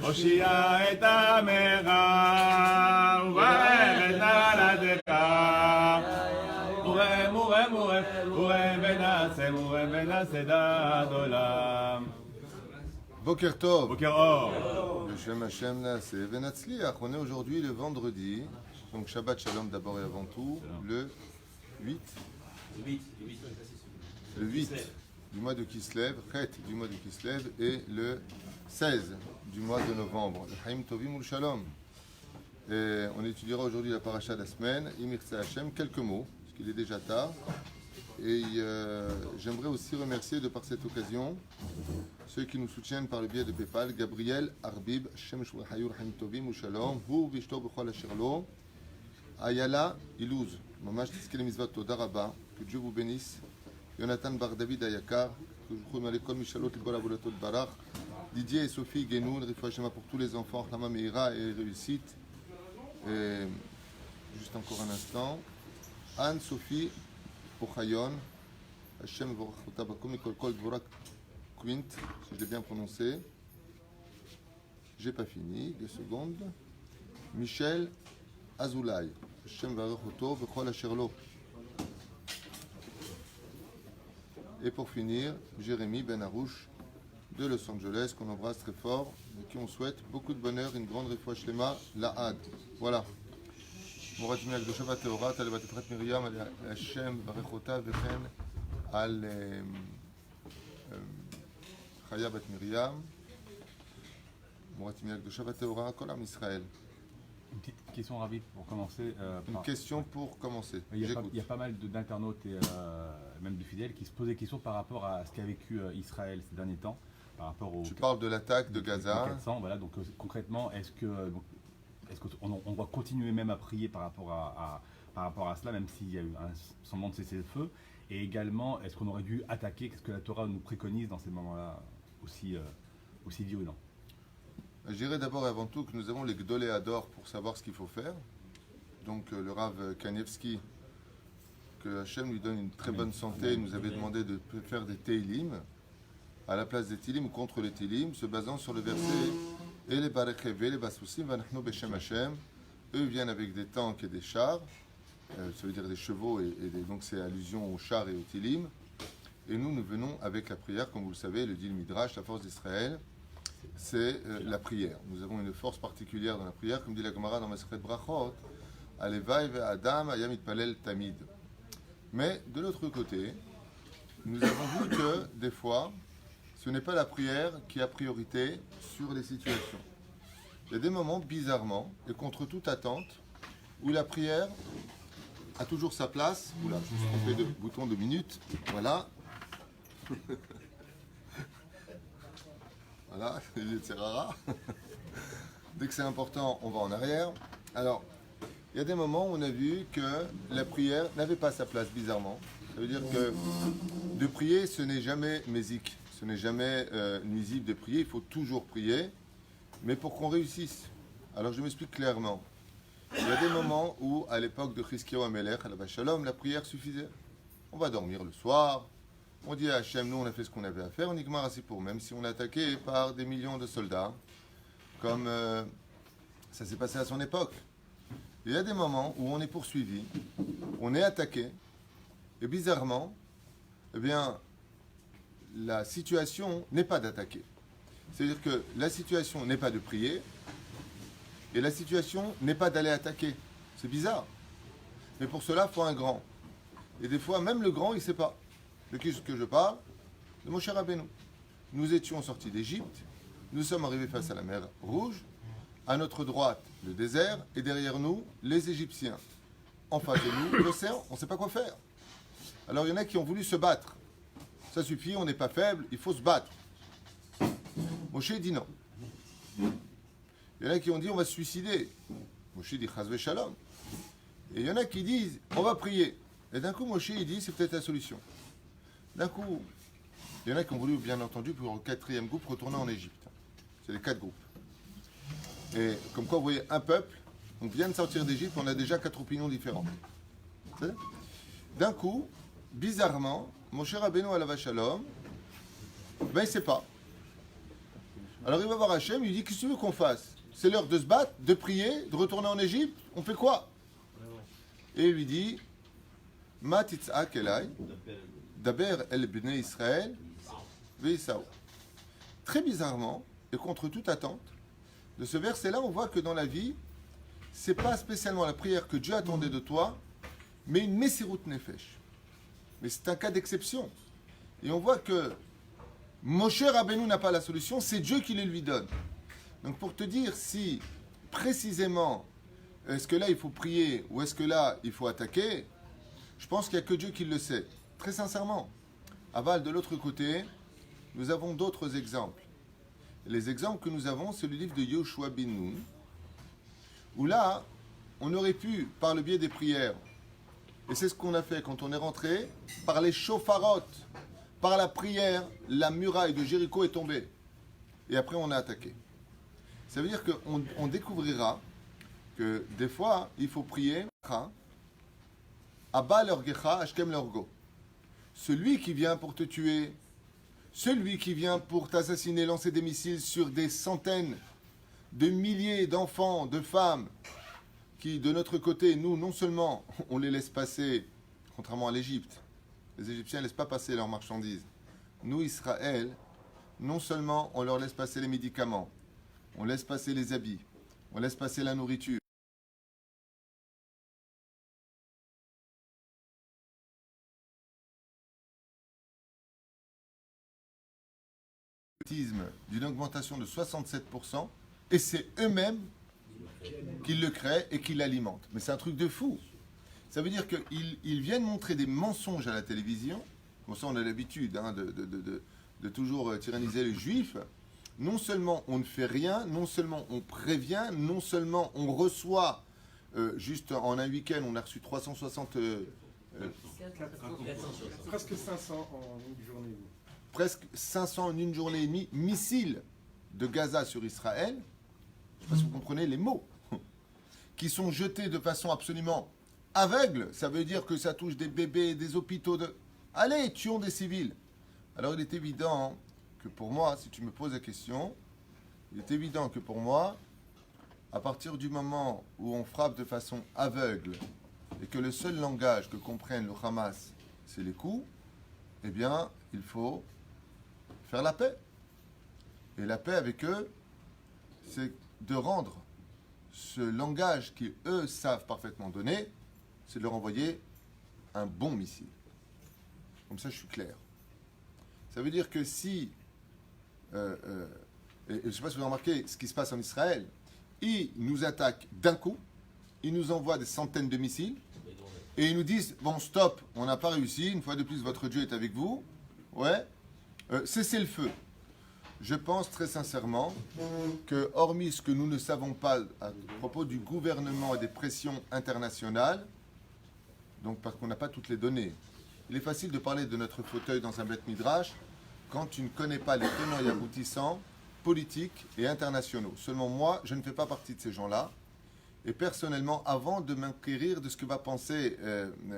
הושיע את עמך וברך את נולדך ונעשה דעת עולם. Boker Tov. בוקר אור. Shem Hashem Naaseh Venatzliach. On est aujourd'hui le vendredi, donc Shabbat Shalom d'abord et avant tout, le 8 du mois de Kislev, Chet du mois de Kislev et le 16 du mois de novembre. Chaim Tovim ul Shalom. Et on étudiera aujourd'hui la paracha de la semaine, Imirtza Hashem, quelques mots, parce qu'il est déjà tard. Et j'aimerais aussi remercier de par cette occasion ceux qui nous soutiennent par le biais de PayPal, Gabriel Arbib, Shem Hayur Chaim Tovim ul Shalom, Hu Vishto Bechol Asher Lo, Ayala Ilouz, Mamash Tiskele Mizvat Toda Rabba, que Dieu vous bénisse, Jonathan Bar David Ayakar, que je vous remercie l'école Michalot, l'école Abolatot Barach, Didier et Sophie Guénoun, Rifouach Shema pour tous les enfants, Chlama Meira et réussite. Et juste encore un instant, Anne-Sophie Pochayon, Hashem Vorachota Bakom Mikol Kol Dvorak Quint, si je l'ai bien prononcé. J'ai pas fini, 2 secondes. Michel Azoulay, Hashem Varachoto Bechol Asher Lo. Et pour finir, Jérémy Ben Arouche de Los Angeles, qu'on embrasse très fort, et qui on souhaite beaucoup de bonheur, une grande refouach shlema, la Had. Voilà. Moratim Yak de Shabbat Teorat, al Batetrat Miriam, al Hashem, Barechota, Vechen, al Chaya Bat Miriam. Moratim Yak de Shabbat Teorat, Kol Am Israël. Une petite question rapide pour commencer. Une question pour commencer. Il y a pas mal d'internautes et même de fidèles qui se posent des questions par rapport à ce qu'a vécu Israël ces derniers temps. Par rapport au, tu parles de l'attaque de Gaza. 400, voilà, donc concrètement, est-ce qu'on doit continuer même à prier par rapport à cela, même s'il y a eu un semblant de cessez-le-feu? Et également, est-ce qu'on aurait dû attaquer? Qu'est-ce que la Torah nous préconise dans ces moments-là aussi violents? Je dirais d'abord et avant tout que nous avons les Gdolé Ador pour savoir ce qu'il faut faire. Donc le Rav Kanievski, que Hachem lui donne une très bonne santé, nous avait demandé de faire des Teilim à la place des Tilim ou contre les Tilim, se basant sur le verset et les Barechevé, les Basousim, Vanachno Beshem Hachem. Eux viennent avec des tanks et des chars, ça veut dire des chevaux, donc c'est allusion aux chars et aux Tilim. Et nous venons avec la prière, comme vous le savez, le Dil Midrash, la force d'Israël. C'est la prière. Nous avons une force particulière dans la prière, comme dit la Gemara dans Masechet Brachot, Alevai ve'Adam ayam itpalel tamid. Mais de l'autre côté, nous avons vu que des fois, ce n'est pas la prière qui a priorité sur les situations. Il y a des moments, bizarrement, et contre toute attente, où la prière a toujours sa place. Oula, je me suis trompé de bouton de minute. Voilà. Voilà, c'est rare. Dès que c'est important, on va en arrière. Alors, il y a des moments où on a vu que la prière n'avait pas sa place, bizarrement. Ça veut dire que de prier, ce n'est jamais mésique, ce n'est jamais nuisible de prier, il faut toujours prier, mais pour qu'on réussisse. Alors je m'explique clairement. Il y a des moments où, à l'époque de Chizkiyahu HaMelech, à la Shalom, la prière suffisait. On va dormir le soir. On dit à Hachem, nous on a fait ce qu'on avait à faire, on y gmar assez pour, même si on est attaqué par des millions de soldats, comme ça s'est passé à son époque. Il y a des moments où on est poursuivi, on est attaqué, et bizarrement, eh bien, la situation n'est pas d'attaquer. C'est-à-dire que la situation n'est pas de prier, et la situation n'est pas d'aller attaquer. C'est bizarre. Mais pour cela, il faut un grand. Et des fois, même le grand, il ne sait pas. De qui est-ce que je parle? De Moshe Rabbeinu. Nous étions sortis d'Égypte, nous sommes arrivés face à la mer Rouge, à notre droite le désert, et derrière nous les Égyptiens. En face de nous l'océan, on ne sait pas quoi faire. Alors il y en a qui ont voulu se battre. Ça suffit, on n'est pas faible, il faut se battre. Moshe dit non. Il y en a qui ont dit on va se suicider. Moshe dit Chazve Shalom. Et il y en a qui disent on va prier. Et d'un coup Moshe il dit c'est peut-être la solution. D'un coup, il y en a qui ont voulu, bien entendu, pour le 4e groupe, retourner en Égypte. C'est les 4 groupes. Et comme quoi, vous voyez, un peuple, on vient de sortir d'Égypte, on a déjà 4 opinions différentes. D'un coup, bizarrement, mon cher Rabbeinu Alav Shalom, ben il ne sait pas. Alors il va voir Hachem, il lui dit, qu'est-ce que tu veux qu'on fasse? C'est l'heure de se battre, de prier, de retourner en Égypte, on fait quoi? Et il lui dit, Ma titz'ak elai, daber el bnei Israël, ve'isao. Très bizarrement, et contre toute attente, de ce verset-là, on voit que dans la vie, c'est pas spécialement la prière que Dieu attendait de toi, mais une Messirut Nefesh. Mais c'est un cas d'exception. Et on voit que Moshe Rabbeinu n'a pas la solution, c'est Dieu qui les lui donne. Donc pour te dire si précisément est-ce que là il faut prier ou est-ce que là il faut attaquer, je pense qu'il n'y a que Dieu qui le sait. Très sincèrement. Aval, de l'autre côté, nous avons d'autres exemples. Les exemples que nous avons, c'est le livre de Yoshua bin Nun, où là, on aurait pu, par le biais des prières, et c'est ce qu'on a fait quand on est rentré, par les shofarotes, par la prière, la muraille de Jéricho est tombée. Et après, on a attaqué. Ça veut dire qu'on découvrira que des fois, il faut prier Abba l'orgecha, Ashkem l'orgo. Celui qui vient pour te tuer, celui qui vient pour t'assassiner, lancer des missiles sur des centaines de milliers d'enfants, de femmes, qui, de notre côté, nous, non seulement on les laisse passer, contrairement à l'Égypte, les Égyptiens ne laissent pas passer leurs marchandises. Nous, Israël, non seulement on leur laisse passer les médicaments, on laisse passer les habits, on laisse passer la nourriture. D'une augmentation de 67%, et c'est eux-mêmes qui le créent et qui l'alimentent. Mais c'est un truc de fou. Ça veut dire qu'ils viennent montrer des mensonges à la télévision. Bon, ça, on a l'habitude de toujours tyranniser les juifs. Non seulement on ne fait rien, non seulement on prévient, non seulement on reçoit, juste en un week-end, on a reçu 360... Presque 500 en une journée. Presque 500 en une journée et demie, missiles de Gaza sur Israël. Je ne sais pas si vous comprenez les mots. Qui sont jetés de façon absolument aveugle. Ça veut dire que ça touche des bébés, des hôpitaux de... Allez, tuons des civils. Alors il est évident que pour moi, si tu me poses la question, il est évident que pour moi, à partir du moment où on frappe de façon aveugle et que le seul langage que comprenne le Hamas, c'est les coups, eh bien, il faut faire la paix. Et la paix avec eux, c'est de rendre ce langage qu'eux savent parfaitement donner, c'est de leur envoyer un bon missile. Comme ça, je suis clair. Ça veut dire que si, et je ne sais pas si vous avez remarqué ce qui se passe en Israël, ils nous attaquent d'un coup, ils nous envoient des centaines de missiles, et ils nous disent, bon stop, on n'a pas réussi, une fois de plus votre Dieu est avec vous, ouais, cessez le feu. Je pense très sincèrement que, hormis ce que nous ne savons pas à propos du gouvernement et des pressions internationales, donc parce qu'on n'a pas toutes les données, il est facile de parler de notre fauteuil dans un Beth Midrash quand tu ne connais pas les tenants et aboutissants politiques et internationaux. Seulement moi, je ne fais pas partie de ces gens-là. Et personnellement, avant de m'inquérir de ce que va penser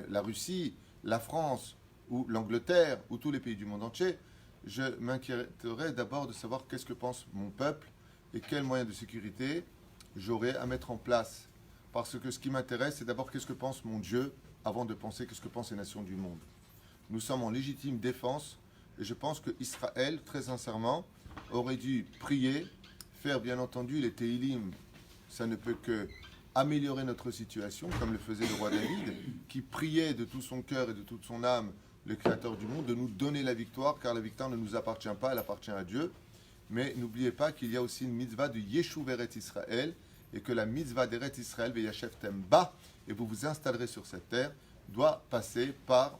la Russie, la France ou l'Angleterre ou tous les pays du monde entier, je m'inquiéterai d'abord de savoir qu'est-ce que pense mon peuple et quels moyens de sécurité j'aurai à mettre en place. Parce que ce qui m'intéresse, c'est d'abord qu'est-ce que pense mon Dieu avant de penser qu'est-ce que pensent les nations du monde. Nous sommes en légitime défense et je pense que Israël, très sincèrement, aurait dû prier, faire bien entendu les Teilim. Ça ne peut que améliorer notre situation, comme le faisait le roi David, qui priait de tout son cœur et de toute son âme le Créateur du monde, de nous donner la victoire, car la victoire ne nous appartient pas, elle appartient à Dieu. Mais n'oubliez pas qu'il y a aussi une mitzvah de Yeshuv Eretz Israël, et que la mitzvah d'Eretz Israël, Veyashevtem Ba, et vous vous installerez sur cette terre, doit passer par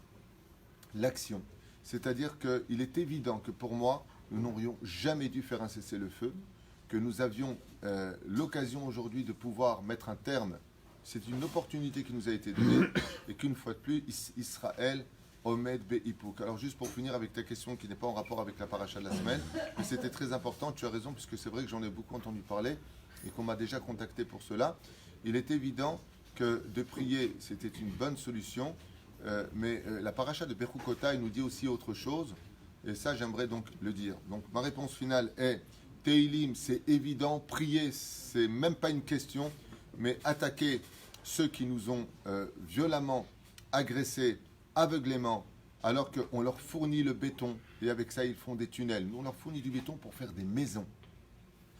l'action. C'est-à-dire qu'il est évident que pour moi, nous n'aurions jamais dû faire un cessez-le-feu, que nous avions l'occasion aujourd'hui de pouvoir mettre un terme. C'est une opportunité qui nous a été donnée, et qu'une fois de plus, Israël Omed Be'ipuk. Alors juste pour finir avec ta question qui n'est pas en rapport avec la paracha de la semaine, mais c'était très important, tu as raison, puisque c'est vrai que j'en ai beaucoup entendu parler et qu'on m'a déjà contacté pour cela. Il est évident que de prier, c'était une bonne solution, mais la paracha de Bechukotai nous dit aussi autre chose, et ça j'aimerais donc le dire. Donc ma réponse finale est Teilim, c'est évident. Prier, c'est même pas une question. Mais attaquer ceux qui nous ont violemment agressés, aveuglément, alors qu'on leur fournit le béton, et avec ça, ils font des tunnels. Nous, on leur fournit du béton pour faire des maisons.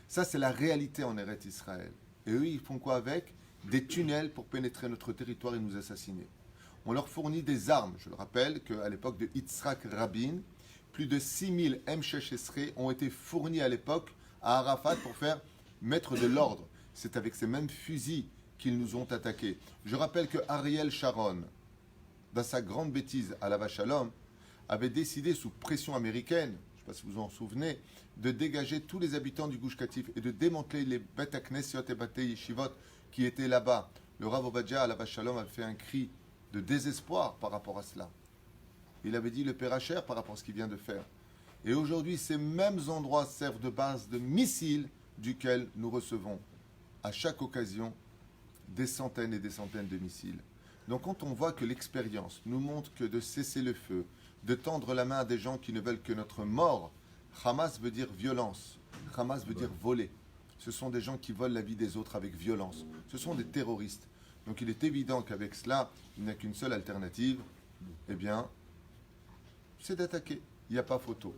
Ça, c'est la réalité en Eretz Israël. Et eux, ils font quoi avec? Des tunnels pour pénétrer notre territoire et nous assassiner. On leur fournit des armes. Je le rappelle qu'à l'époque de Yitzhak Rabin, plus de 6000 M6 Esrei ont été fournis à l'époque à Arafat pour faire mettre de l'ordre. C'est avec ces mêmes fusils qu'ils nous ont attaqués. Je rappelle que Ariel Sharon, dans sa grande bêtise à la Vache à l'homme, avait décidé sous pression américaine, je ne sais pas si vous en souvenez, de dégager tous les habitants du Gush Katif et de démanteler les Bet HaKnesiot et Batei Yeshivot qui étaient là-bas. Le Rav Ovadia à la Vache à l'homme a fait un cri de désespoir par rapport à cela. Il avait dit le Pérachère par rapport à ce qu'il vient de faire. Et aujourd'hui, ces mêmes endroits servent de base de missiles duquel nous recevons à chaque occasion des centaines et des centaines de missiles. Donc quand on voit que l'expérience nous montre que de cesser le feu, de tendre la main à des gens qui ne veulent que notre mort, Hamas veut dire violence, Hamas veut dire voler. Ce sont des gens qui volent la vie des autres avec violence. Ce sont des terroristes. Donc il est évident qu'avec cela, il n'y a qu'une seule alternative, eh bien, c'est d'attaquer. Il n'y a pas photo.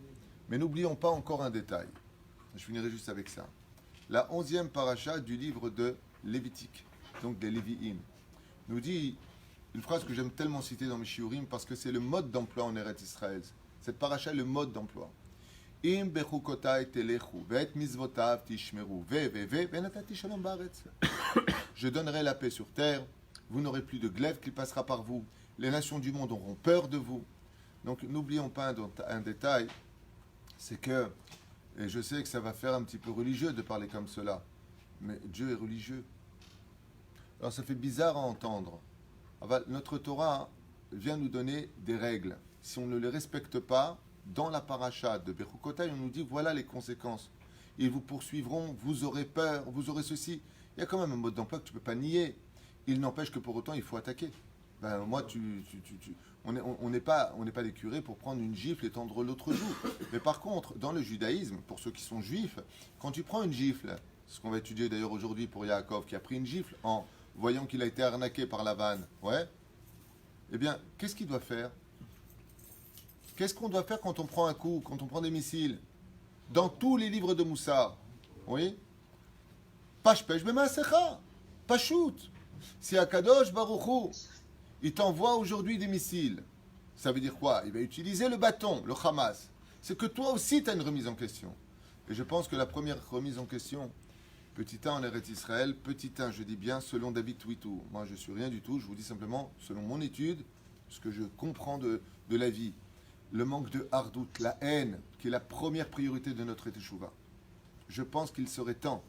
Mais n'oublions pas encore un détail. Je finirai juste avec ça. La 11e paracha du livre de Lévitique, donc des Lévi'im, nous dit une phrase que j'aime tellement citer dans mes shiurim parce que c'est le mode d'emploi en Eretz Israël. Cette paracha est le mode d'emploi. Im bechukotai telechu, ve'et mizvotav tishmeru, ve'natati shalom ba'aretz. Je donnerai la paix sur terre, vous n'aurez plus de glaive qui passera par vous, les nations du monde auront peur de vous. Donc n'oublions pas un détail, c'est que, et je sais que ça va faire un petit peu religieux de parler comme cela, mais Dieu est religieux. Alors ça fait bizarre à entendre. Notre Torah vient nous donner des règles. Si on ne les respecte pas, dans la paracha de Bechukotai, on nous dit voilà les conséquences. Ils vous poursuivront, vous aurez peur, vous aurez ceci. Il y a quand même un mode d'emploi que tu ne peux pas nier. Il n'empêche que pour autant, il faut attaquer. Moi, on n'est pas des curés pour prendre une gifle et tendre l'autre joue. Mais par contre, dans le judaïsme, pour ceux qui sont juifs, quand tu prends une gifle, ce qu'on va étudier d'ailleurs aujourd'hui pour Yaakov, qui a pris une gifle en voyant qu'il a été arnaqué par Lavan, ouais, eh bien, qu'est-ce qu'il doit faire? Qu'est-ce qu'on doit faire quand on prend un coup, quand on prend des missiles? Dans tous les livres de Moussa, oui, Pashpesh b'maasecha, Pachout. Si Akadosh Baruch Hu, il t'envoie aujourd'hui des missiles, ça veut dire quoi? Il va utiliser le bâton, le Hamas. C'est que toi aussi, tu as une remise en question. Et je pense que la première remise en question, petit 1 en Eretz Israël, petit 1, je dis bien, selon David Twitou. Moi, je ne suis rien du tout, je vous dis simplement, selon mon étude, ce que je comprends de la vie, le manque de hardout, la haine, qui est la première priorité de notre Teshuvah. Je pense qu'il serait temps.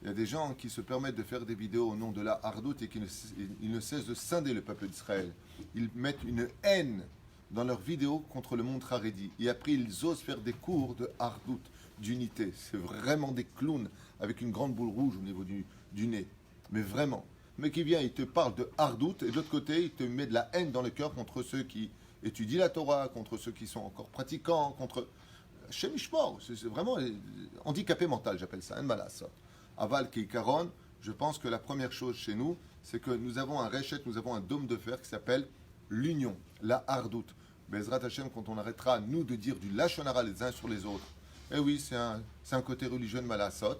Il y a des gens qui se permettent de faire des vidéos au nom de la hardout et qui ne cessent de scinder le peuple d'Israël. Ils mettent une haine dans leurs vidéos contre le monde Haredi. Et après, ils osent faire des cours de hardout, d'unité. C'est vraiment des clowns avec une grande boule rouge au niveau du nez. Mais vraiment. Mais qui vient, il te parle de hardout et de l'autre côté, il te met de la haine dans le cœur contre ceux qui étudient la Torah, contre ceux qui sont encore pratiquants, contre Shem Ishmor. C'est vraiment handicapé mental, j'appelle ça. Un malas. Aval Keikaron, je pense que la première chose chez nous, c'est que nous avons un réchet, nous avons un dôme de fer qui s'appelle l'union, la hardout. Bezrat Hashem, quand on arrêtera, nous, de dire du lachonara les uns sur les autres, eh oui, c'est un côté religieux de Malasot,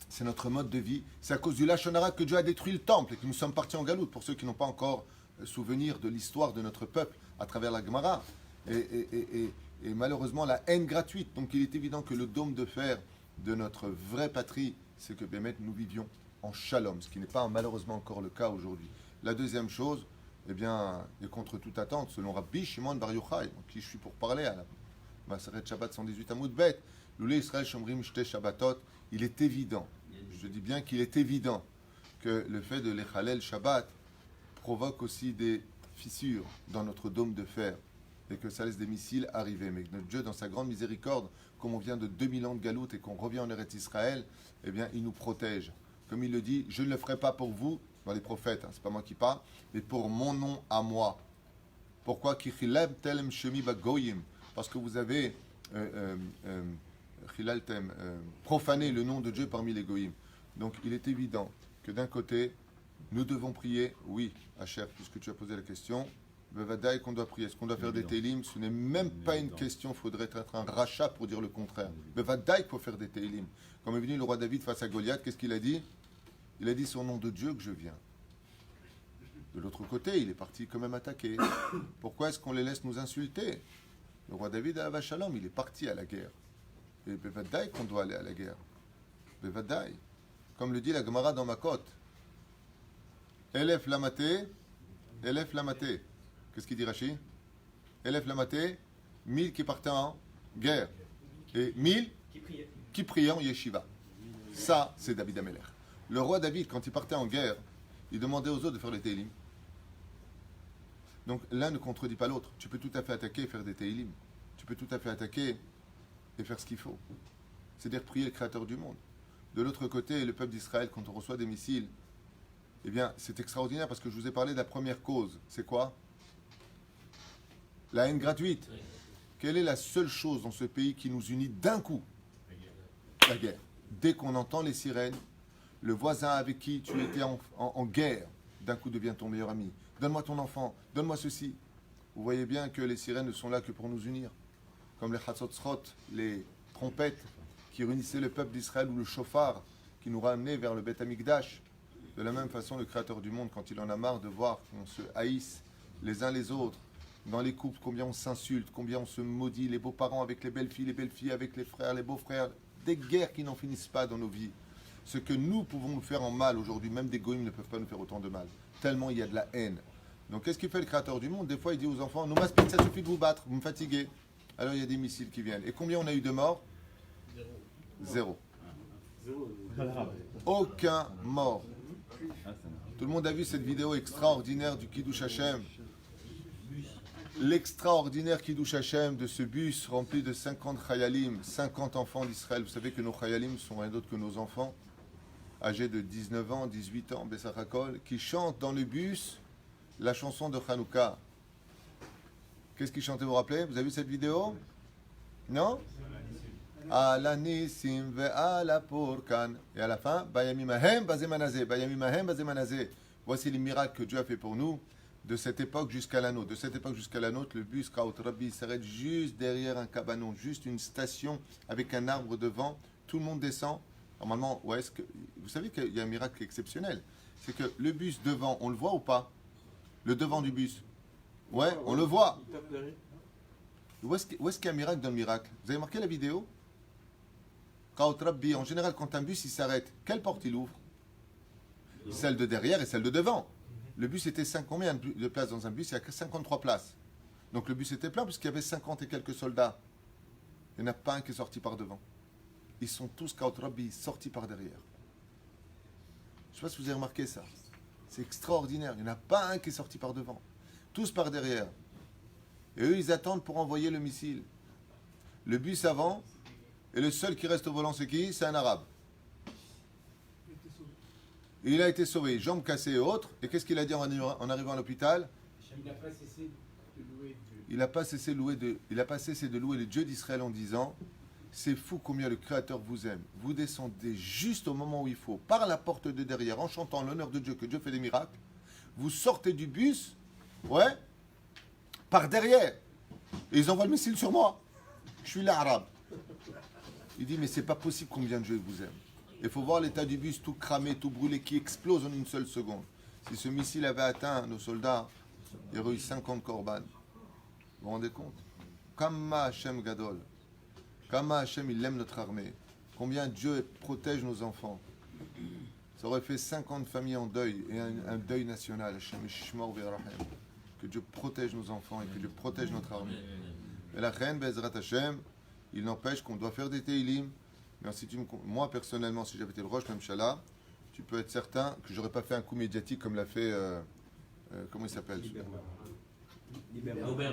c'est notre mode de vie, c'est à cause du lachonara que Dieu a détruit le temple et que nous sommes partis en galoute, pour ceux qui n'ont pas encore souvenir de l'histoire de notre peuple à travers la Gemara, et malheureusement la haine gratuite. Donc il est évident que le dôme de fer de notre vraie patrie, c'est que Bémet, nous vivions en shalom, ce qui n'est pas malheureusement encore le cas aujourd'hui. La deuxième chose, eh bien, et contre toute attente, selon Rabbi Shimon Bar Yochai, qui je suis pour parler à la Maseret Shabbat 118 Amoud Bet, Loulé Israël Shomrim Shte Shabbatot, il est évident, je dis bien qu'il est évident, que le fait de l'Echalel Shabbat provoque aussi des fissures dans notre dôme de fer, et que ça laisse des missiles arriver. Mais que notre Dieu, dans sa grande miséricorde, comme on vient de 2000 ans de galoute et qu'on revient en Eretz Israël, eh bien, il nous protège. Comme il le dit, je ne le ferai pas pour vous, dans les prophètes, c'est pas moi qui parle, mais pour mon nom à moi. Pourquoi? Parce que vous avez Chilaltem, profaner le nom de Dieu parmi les goïms. Donc il est évident que d'un côté, nous devons prier, oui, Hacher, puisque tu as posé la question, Bevadaï qu'on doit prier. Est-ce qu'on doit faire des télim? Ce n'est même pas une question, il faudrait être un rachat pour dire le contraire. Bevadaï qu'il faut faire des télim. Quand est venu le roi David face à Goliath, qu'est-ce qu'il a dit? Il a dit c'est au nom de Dieu que je viens. De l'autre côté, il est parti quand même attaquer. Pourquoi est-ce qu'on les laisse nous insulter? Le roi David à Avashalom, il est parti à la guerre. Et Bevadaï qu'on doit aller à la guerre. Bevadaï. Comme le dit la Gemara dans Makot. Elef lamaté, Elef lamaté. Qu'est-ce qu'il dit Rashi? Elef lamaté, 1000 qui partaient en guerre. Et 1000 qui priaient en yeshiva. Ça, c'est David Ameler. Le roi David, quand il partait en guerre, il demandait aux autres de faire les télim. Donc l'un ne contredit pas l'autre. Tu peux tout à fait attaquer et faire des télim. Tu peux tout à fait attaquer et faire ce qu'il faut. C'est-à-dire prier le Créateur du monde. De l'autre côté, le peuple d'Israël, quand on reçoit des missiles, eh bien, c'est extraordinaire parce que je vous ai parlé de la première cause. C'est quoi? La haine gratuite. Quelle est la seule chose dans ce pays qui nous unit d'un coup? La guerre. Dès qu'on entend les sirènes, le voisin avec qui tu étais en guerre, d'un coup devient ton meilleur ami. Donne-moi ton enfant, donne-moi ceci. Vous voyez bien que les sirènes ne sont là que pour nous unir. Comme les chatzotzrot, les trompettes qui réunissaient le peuple d'Israël, ou le chauffard qui nous ramenait vers le Beth Amikdash. De la même façon, le Créateur du monde, quand il en a marre de voir qu'on se haïsse les uns les autres, dans les couples, combien on s'insulte, combien on se maudit, les beaux-parents avec les belles-filles avec les frères, les beaux-frères, des guerres qui n'en finissent pas dans nos vies. Ce que nous pouvons nous faire en mal aujourd'hui, même des goïms ne peuvent pas nous faire autant de mal, tellement il y a de la haine. Donc qu'est-ce qu'il fait le Créateur du monde? Des fois il dit aux enfants, nous maspin, ça suffit de vous battre, vous me fatiguez. Alors il y a des missiles qui viennent. Et combien on a eu de morts? Zéro. Aucun mort. Tout le monde a vu cette vidéo extraordinaire du Kiddush Hashem. L'extraordinaire Kiddush Hashem de ce bus rempli de 50 chayalim, 50 enfants d'Israël. Vous savez que nos chayalim sont rien d'autre que nos enfants, âgés de 19 ans, 18 ans, Bessachakol, qui chantent dans le bus la chanson de Hanouka. Qu'est-ce qu'ils chantaient, vous vous rappelez? Vous avez vu cette vidéo? Non? Ala nisim ve'ala purkan. Et à la fin, Bayamimahem bazemanazé, Bayamimahem bazemanazé. Voici les miracles que Dieu a fait pour nous de cette époque jusqu'à la nôtre. De cette époque jusqu'à la nôtre, le bus Kraut Rabbi s'arrête juste derrière un cabanon, juste une station avec un arbre devant. Tout le monde descend. Normalement, vous savez qu'il y a un miracle exceptionnel. C'est que le bus devant, on le voit ou pas? Le devant du bus. Ouais, on le voit. Où est-ce qu'il y a un miracle dans le miracle? Vous avez marqué la vidéo? Kraut Rabbi, en général, quand un bus il s'arrête, quelle porte il ouvre? Celle de derrière et celle de devant. Le bus était combien de places dans un bus? Il y a que 53 places. Donc le bus était plein puisqu'il y avait 50 et quelques soldats. Il n'y en a pas un qui est sorti par devant. Ils sont tous, Kraut Rabbi, sortis par derrière. Je ne sais pas si vous avez remarqué ça. C'est extraordinaire. Il n'y en a pas un qui est sorti par devant. Tous par derrière. Et eux, ils attendent pour envoyer le missile. Le bus avant, et le seul qui reste au volant, c'est qui? C'est un arabe. Il a été sauvé, jambes cassées et autres. Et qu'est-ce qu'il a dit en arrivant à l'hôpital? Il n'a pas cessé de louer Dieu. Il n'a pas cessé de louer le Dieu d'Israël en disant, c'est fou combien le Créateur vous aime. Vous descendez juste au moment où il faut, par la porte de derrière, en chantant l'honneur de Dieu, que Dieu fait des miracles. Vous sortez du bus, ouais, par derrière. Et ils envoient le missile sur moi. Je suis l'arabe. Il dit, mais c'est pas possible combien Dieu vous aime. Il faut voir l'état du bus tout cramé, tout brûlé, qui explose en une seule seconde. Si ce missile avait atteint nos soldats, il y aurait eu 50 korban. Vous vous rendez compte? Kama Hashem Gadol. Kama Hashem, il aime notre armée. Combien Dieu protège nos enfants. Ça aurait fait 50 familles en deuil, et un deuil national. Hashem Ishmor V'Yarahem. Que Dieu protège nos enfants et que Dieu protège notre armée. Et la reine Bezrat Hashem, il n'empêche qu'on doit faire des teilim. Mais si moi, personnellement, si j'avais été le Rosh Mimshala, tu peux être certain que j'aurais pas fait un coup médiatique comme l'a fait, comment il s'appelle?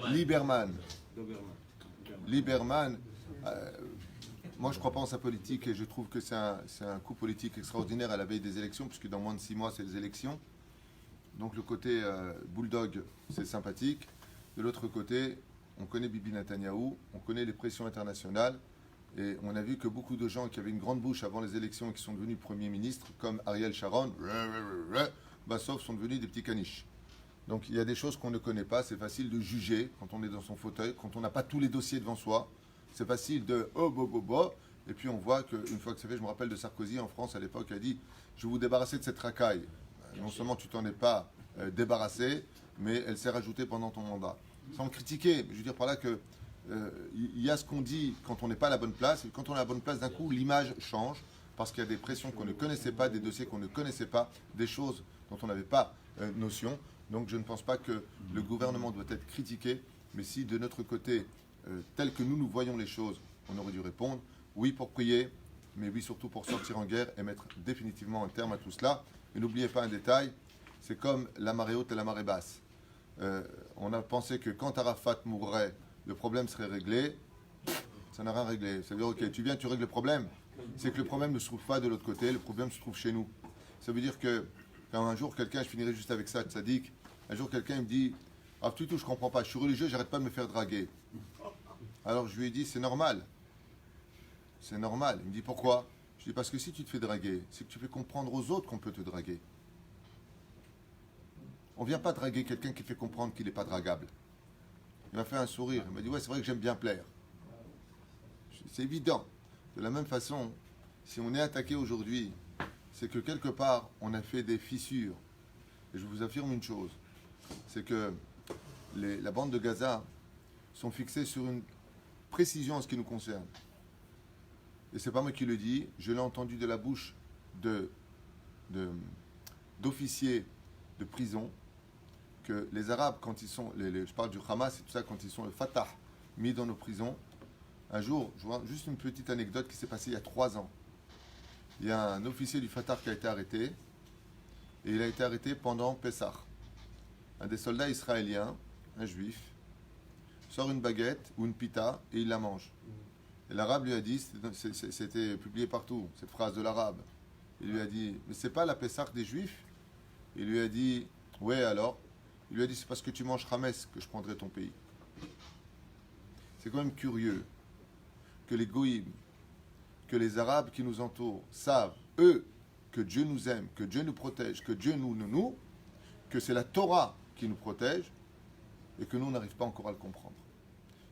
Lieberman. Moi, je crois pas en sa politique et je trouve que c'est un coup politique extraordinaire à la veille des élections, puisque dans moins de 6 mois, c'est les élections. Donc le côté bulldog, c'est sympathique. De l'autre côté, on connaît Bibi Netanyahou, on connaît les pressions internationales. Et on a vu que beaucoup de gens qui avaient une grande bouche avant les élections et qui sont devenus Premier ministre, comme Ariel Sharon, sauf sont devenus des petits caniches. Donc il y a des choses qu'on ne connaît pas, c'est facile de juger quand on est dans son fauteuil, quand on n'a pas tous les dossiers devant soi. C'est facile de et puis on voit qu'une fois que c'est fait, je me rappelle de Sarkozy en France à l'époque, il a dit je vais vous débarrasser de cette racaille. Non seulement tu t'en es pas débarrassé, mais elle s'est rajoutée pendant ton mandat. Sans le critiquer, mais je veux dire par là que il y a ce qu'on dit quand on n'est pas à la bonne place, et quand on est à la bonne place, d'un coup, l'image change, parce qu'il y a des pressions qu'on ne connaissait pas, des dossiers qu'on ne connaissait pas, des choses dont on n'avait pas notion. Donc je ne pense pas que le gouvernement doit être critiqué, mais si de notre côté, tel que nous voyons les choses, on aurait dû répondre, oui pour prier, mais oui surtout pour sortir en guerre et mettre définitivement un terme à tout cela. Et n'oubliez pas un détail, c'est comme la marée haute et la marée basse. On a pensé que quand Arafat mourrait, le problème serait réglé. Ça n'a rien réglé. Ça veut dire, ok, tu viens, tu règles le problème. C'est que le problème ne se trouve pas de l'autre côté, le problème se trouve chez nous. Ça veut dire que quand un jour quelqu'un, je finirai juste avec ça, Tzadik, un jour quelqu'un me dit, ah tu je comprends pas, je suis religieux, j'arrête pas de me faire draguer. Alors je lui ai dit, c'est normal. C'est normal. Il me dit, pourquoi? Je dis, parce que si tu te fais draguer, c'est que tu fais comprendre aux autres qu'on peut te draguer. On ne vient pas draguer quelqu'un qui fait comprendre qu'il n'est pas dragable. Il m'a fait un sourire. Il m'a dit, ouais, c'est vrai que j'aime bien plaire. C'est évident. De la même façon, si on est attaqué aujourd'hui, c'est que quelque part, on a fait des fissures. Et je vous affirme une chose, c'est que la bande de Gaza sont fixées sur une précision en ce qui nous concerne. Et c'est pas moi qui le dis, je l'ai entendu de la bouche d'officiers de prison, que les Arabes, quand ils sont, je parle du Hamas et tout ça, quand ils sont le Fatah mis dans nos prisons, un jour, je vois juste une petite anecdote qui s'est passée il y a 3 ans. Il y a un officier du Fatah qui a été arrêté, et il a été arrêté pendant Pessah. Un des soldats israéliens, un juif, sort une baguette ou une pita et il la mange. Et l'arabe lui a dit, c'était publié partout, cette phrase de l'arabe. Il lui a dit, mais c'est pas la Pessah des juifs? Il lui a dit, ouais alors? Il lui a dit, c'est parce que tu manges Hames que je prendrai ton pays. C'est quand même curieux que les goïms, que les Arabes qui nous entourent savent, eux, que Dieu nous aime, que Dieu nous protège, que Dieu nous, que c'est la Torah qui nous protège, et que nous, on n'arrive pas encore à le comprendre.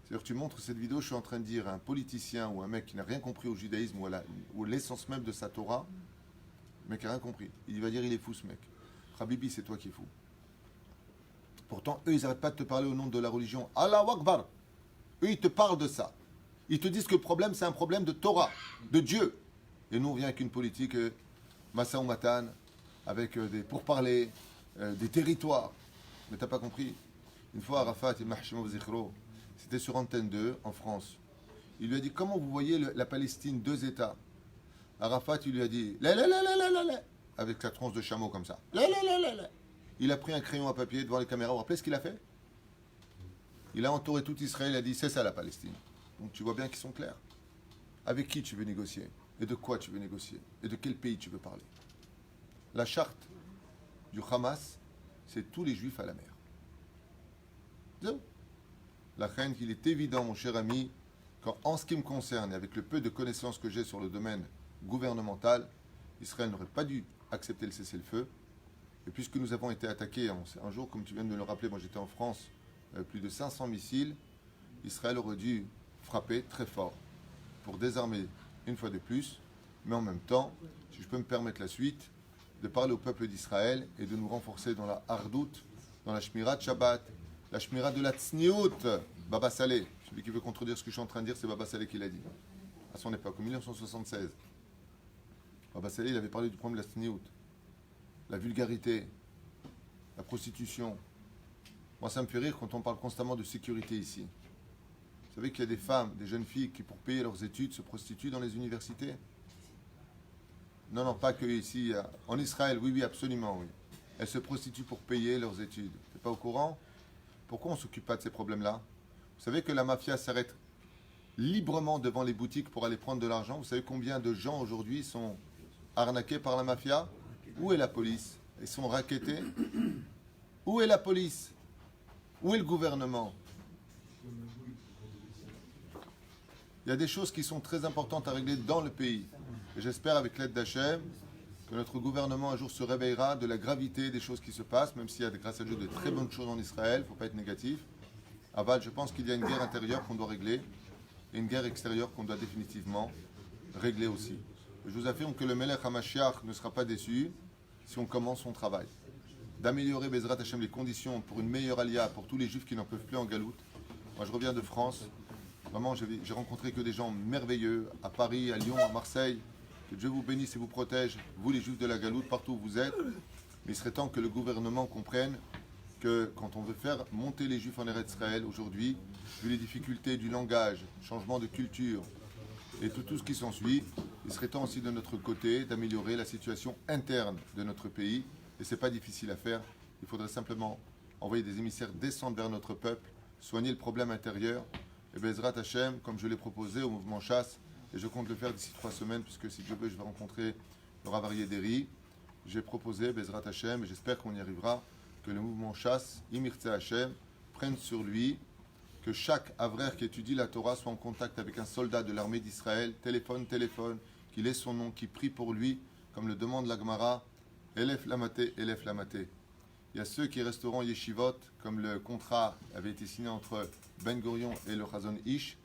C'est-à-dire, tu montres cette vidéo, je suis en train de dire à un politicien ou un mec qui n'a rien compris au judaïsme ou à l'essence même de sa Torah, le mec n'a rien compris. Il va dire, il est fou ce mec. Habibi, c'est toi qui es fou. Pourtant, eux, ils n'arrêtent pas de te parler au nom de la religion. Allah Akbar. Eux, ils te parlent de ça. Ils te disent que le problème, c'est un problème de Torah, de Dieu. Et nous, on vient avec une politique Massa ou Matan, avec des pourparlers, des territoires. Mais t'as pas compris. Une fois, Arafat, c'était sur Antenne 2, en France. Il lui a dit, comment vous voyez la Palestine, 2 États? Arafat, il lui a dit, avec sa tronche de chameau comme ça. Il a pris un crayon à papier devant les caméras. Vous vous rappelez ce qu'il a fait? Il a entouré tout Israël, il a dit, c'est ça la Palestine. Donc tu vois bien qu'ils sont clairs. Avec qui tu veux négocier? Et de quoi tu veux négocier? Et de quel pays tu veux parler? La charte du Hamas, c'est tous les juifs à la mer. Non. La reine, il est évident, mon cher ami, qu'en ce qui me concerne, et avec le peu de connaissances que j'ai sur le domaine gouvernemental, Israël n'aurait pas dû accepter le cessez-le-feu. Et puisque nous avons été attaqués un jour, comme tu viens de me le rappeler, moi j'étais en France, plus de 500 missiles, Israël aurait dû frapper très fort pour désarmer une fois de plus, mais en même temps, si je peux me permettre la suite, de parler au peuple d'Israël et de nous renforcer dans la hardout, dans la shmirat de Shabbat, la shmirat de la tsniout, Baba Saleh. Celui qui veut contredire ce que je suis en train de dire, c'est Baba Saleh qui l'a dit, à son époque, en 1976. Baba Saleh, il avait parlé du problème de la tsniout, la vulgarité, la prostitution. Moi, ça me fait rire quand on parle constamment de sécurité ici. Vous savez qu'il y a des femmes, des jeunes filles qui, pour payer leurs études, se prostituent dans les universités? Non, pas que ici. En Israël, oui, absolument, oui. Elles se prostituent pour payer leurs études. Tu n'es pas au courant? Pourquoi on ne s'occupe pas de ces problèmes-là? Vous savez que la mafia s'arrête librement devant les boutiques pour aller prendre de l'argent. Vous savez combien de gens aujourd'hui sont arnaqués par la mafia? Où est la police? Ils sont rackettés. Où est la police? Où est le gouvernement? Il y a des choses qui sont très importantes à régler dans le pays. Et j'espère, avec l'aide d'Hachem, que notre gouvernement un jour se réveillera de la gravité des choses qui se passent, même s'il y a, grâce à Dieu, de très bonnes choses en Israël, il ne faut pas être négatif. Aval, je pense qu'il y a une guerre intérieure qu'on doit régler et une guerre extérieure qu'on doit définitivement régler aussi. Je vous affirme que le Melech HaMashiach ne sera pas déçu si on commence son travail. D'améliorer Bezrat Hashem les conditions pour une meilleure alia pour tous les juifs qui n'en peuvent plus en galoute. Moi je reviens de France, vraiment j'ai rencontré que des gens merveilleux à Paris, à Lyon, à Marseille. Que Dieu vous bénisse et vous protège, vous les juifs de la galoute, partout où vous êtes. Mais il serait temps que le gouvernement comprenne que quand on veut faire monter les juifs en Eretz Israël aujourd'hui, vu les difficultés du langage, changement de culture et tout ce qui s'ensuit, il serait temps aussi de notre côté d'améliorer la situation interne de notre pays. Et ce n'est pas difficile à faire. Il faudrait simplement envoyer des émissaires descendre vers notre peuple, soigner le problème intérieur. Et Bezrat Hashem, comme je l'ai proposé au mouvement Chasse, et je compte le faire d'ici 3 semaines, puisque si Dieu veut, je vais rencontrer le Rav Aryeh Deri. J'ai proposé, Bezrat Hashem, et j'espère qu'on y arrivera, que le mouvement Chasse, Imirtze Hashem, prenne sur lui que chaque avraire qui étudie la Torah soit en contact avec un soldat de l'armée d'Israël, téléphone, qu'il ait son nom, qu'il prie pour lui, comme le demande la Gemara, Elef Lamate, Elef Lamate. Il y a ceux qui resteront yeshivot, comme le contrat avait été signé entre Ben Gurion et le Chazon Ish,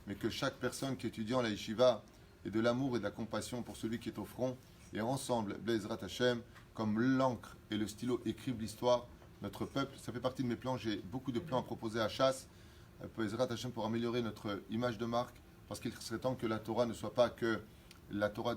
mais que chaque personne qui étudie en la yeshiva ait de l'amour et de la compassion pour celui qui est au front, et ensemble, Bezrat Hashem, comme l'encre et le stylo écrivent l'histoire, notre peuple, ça fait partie de mes plans, j'ai beaucoup de plans à proposer à Chasse, Bezrat Hashem, pour améliorer notre image de marque, parce qu'il serait temps que la Torah ne soit pas que la Torah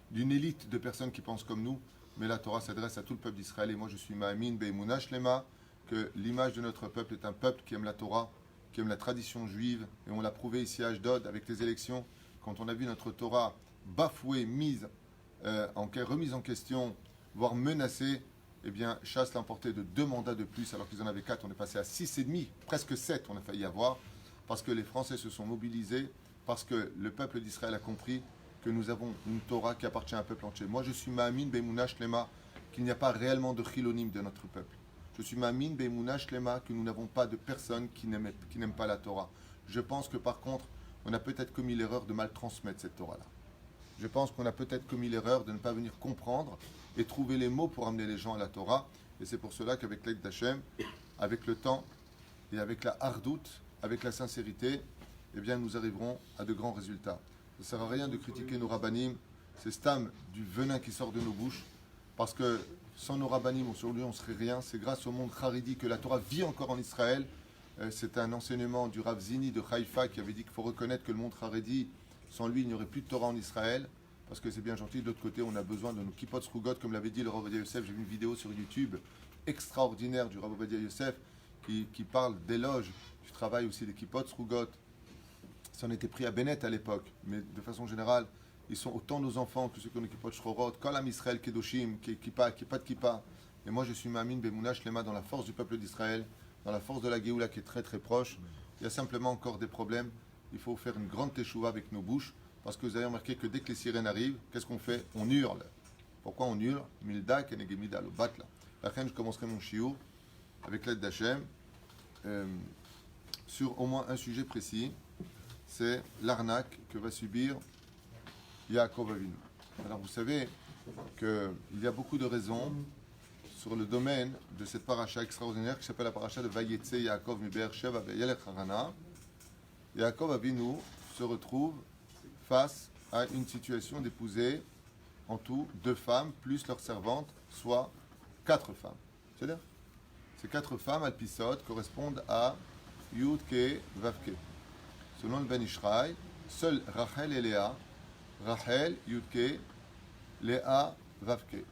d'une élite de personnes qui pensent comme nous, mais la Torah s'adresse à tout le peuple d'Israël, et moi je suis Ma'amin Be'emunah Shlema, que l'image de notre peuple est un peuple qui aime la Torah, qui aime la tradition juive, et on l'a prouvé ici à Ashdod avec les élections, quand on a vu notre Torah bafouée, remise en question, voire menacée, eh bien, Chasse l'a emporté de 2 mandats de plus, alors qu'ils en avaient 4, on est passé à 6,5, presque 7, on a failli avoir, parce que les Français se sont mobilisés, parce que le peuple d'Israël a compris que nous avons une Torah qui appartient à un peuple entier. Moi, je suis Ma'amin Be'emunah Shlema, qu'il n'y a pas réellement de chilonim de notre peuple. Je suis Ma'amin Be'emunah Shlema, que nous n'avons pas de personnes qui n'aiment pas la Torah. Je pense que par contre, on a peut-être commis l'erreur de mal transmettre cette Torah-là. Je pense qu'on a peut-être commis l'erreur de ne pas venir comprendre et trouver les mots pour amener les gens à la Torah. Et c'est pour cela qu'avec l'aide d'Hachem, avec le temps et avec la hardoute, avec la sincérité, eh bien, nous arriverons à de grands résultats. Ça ne sert à rien de critiquer nos rabbanim, c'est stam du venin qui sort de nos bouches, parce que sans nos rabbanim, aujourd'hui on ne serait rien. C'est grâce au monde haridi que la Torah vit encore en Israël. C'est un enseignement du Rav Zini de Haïfa qui avait dit qu'il faut reconnaître que le monde haridi, sans lui il n'y aurait plus de Torah en Israël, parce que c'est bien gentil. De l'autre côté, on a besoin de nos kippot srugot, comme l'avait dit le Rav Ovadia Yosef. J'ai vu une vidéo sur YouTube extraordinaire du Rav Ovadia Yosef qui parle d'éloge du travail aussi des kippot srugot. Ça en était pris à Bennett à l'époque, mais de façon générale, ils sont autant nos enfants que ceux qui ont kippot shrorot, Kolam Israël Kedoshim, qui pas de kippa. Et moi je suis Ma'amin Be'emunah Shlema dans la force du peuple d'Israël, dans la force de la Géoula qui est très très proche. Il y a simplement encore des problèmes. Il faut faire une grande teshuva avec nos bouches, parce que vous avez remarqué que dès que les sirènes arrivent, qu'est-ce qu'on fait? On hurle. Pourquoi on hurle? Milda kenegemida, le batla. La fin, je commencerai mon shiur avec l'aide d'Hachem sur au moins un sujet précis. C'est l'arnaque que va subir Yaakov Avinu. Alors vous savez qu'il y a beaucoup de raisons sur le domaine de cette paracha extraordinaire qui s'appelle la paracha de Vayetze Yaakov mi Be'er Sheva ve'yelech Harana. Yaakov Avinu se retrouve face à une situation d'épouser en tout 2 femmes plus leurs servantes, soit 4 femmes. C'est-à-dire, ces 4 femmes alpisot correspondent à Yud Ke Vav Ke. Selon le Ben Ishraï, seuls Rachel et Léa, Rachel, Yudke, Léa, Vavke,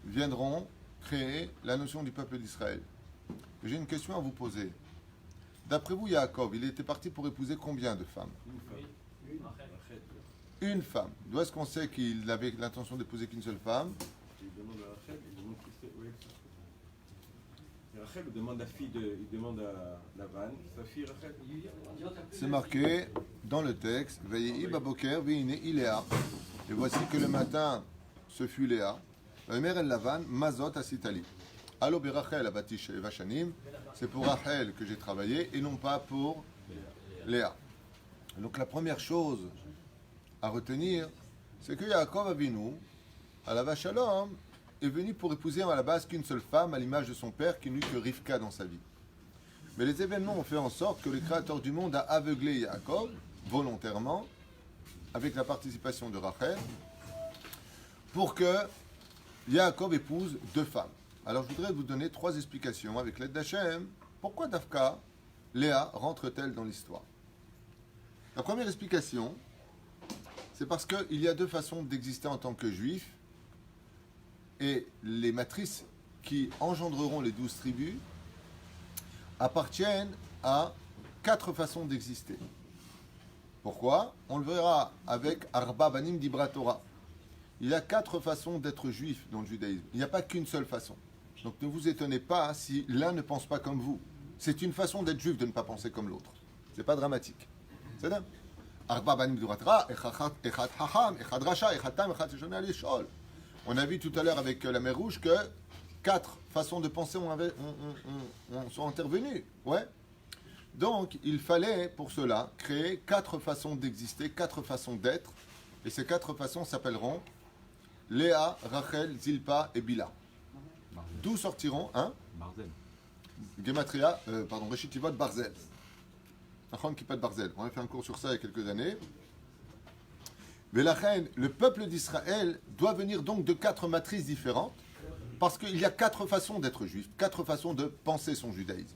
viendront créer la notion du peuple d'Israël. J'ai une question à vous poser. D'après vous, Yaakov, il était parti pour épouser combien de femmes? Une femme. D'où est-ce qu'on sait qu'il avait l'intention d'épouser qu'une seule femme? Il demande à Rachel, il demande qui c'est, où est ça. Et Rachel demande il demande à Lavan, sa fille Rachel. C'est marqué dans le texte, Veillei baboker veine Léa. Et voici que le matin, ce fut Léa. Vamer el Lavan, mazot asitali. Allo berachel abatish vachanim. C'est pour Rachel que j'ai travaillé et non pas pour Léa. Donc la première chose à retenir, c'est que Yaakov Avinu, à la vache Shalom, est venu pour épouser à la base qu'une seule femme, à l'image de son père, qui n'eut que Rivka dans sa vie. Mais les événements ont fait en sorte que le Créateur du monde a aveuglé Yaakov, volontairement, avec la participation de Rachel, pour que Yaakov épouse 2 femmes. Alors je voudrais vous donner 3 explications avec l'aide d'Hachem. Pourquoi Dafka, Léa, rentre-t-elle dans l'histoire? La première explication, c'est parce qu'il y a 2 façons d'exister en tant que juif, et les matrices qui engendreront les 12 tribus appartiennent à 4 façons d'exister. Pourquoi? On le verra avec Arba Banim Dibra Torah. Il y a 4 façons d'être juif dans le judaïsme. Il n'y a pas qu'une seule façon. Donc ne vous étonnez pas si l'un ne pense pas comme vous. C'est une façon d'être juif de ne pas penser comme l'autre. C'est pas dramatique. C'est dingue. Arba Banim Dibra Torah, Echad Hacham, Echad Rasha, Echad Tam, Echad Shonah Lishol. On a vu tout à l'heure avec la mer Rouge que 4 façons de penser sont intervenues. Ouais. Donc, il fallait pour cela créer 4 façons d'exister, 4 façons d'être. Et ces 4 façons s'appelleront Léa, Rachel, Zilpa et Bila. D'où sortiront Barzel. Gematria, Reshit Tivot, Barzel. Nachon Kipat Barzel. On a fait un cours sur ça il y a quelques années. Mais la reine, le peuple d'Israël doit venir donc de 4 matrices différentes, parce qu'il y a 4 façons d'être juif, 4 façons de penser son judaïsme.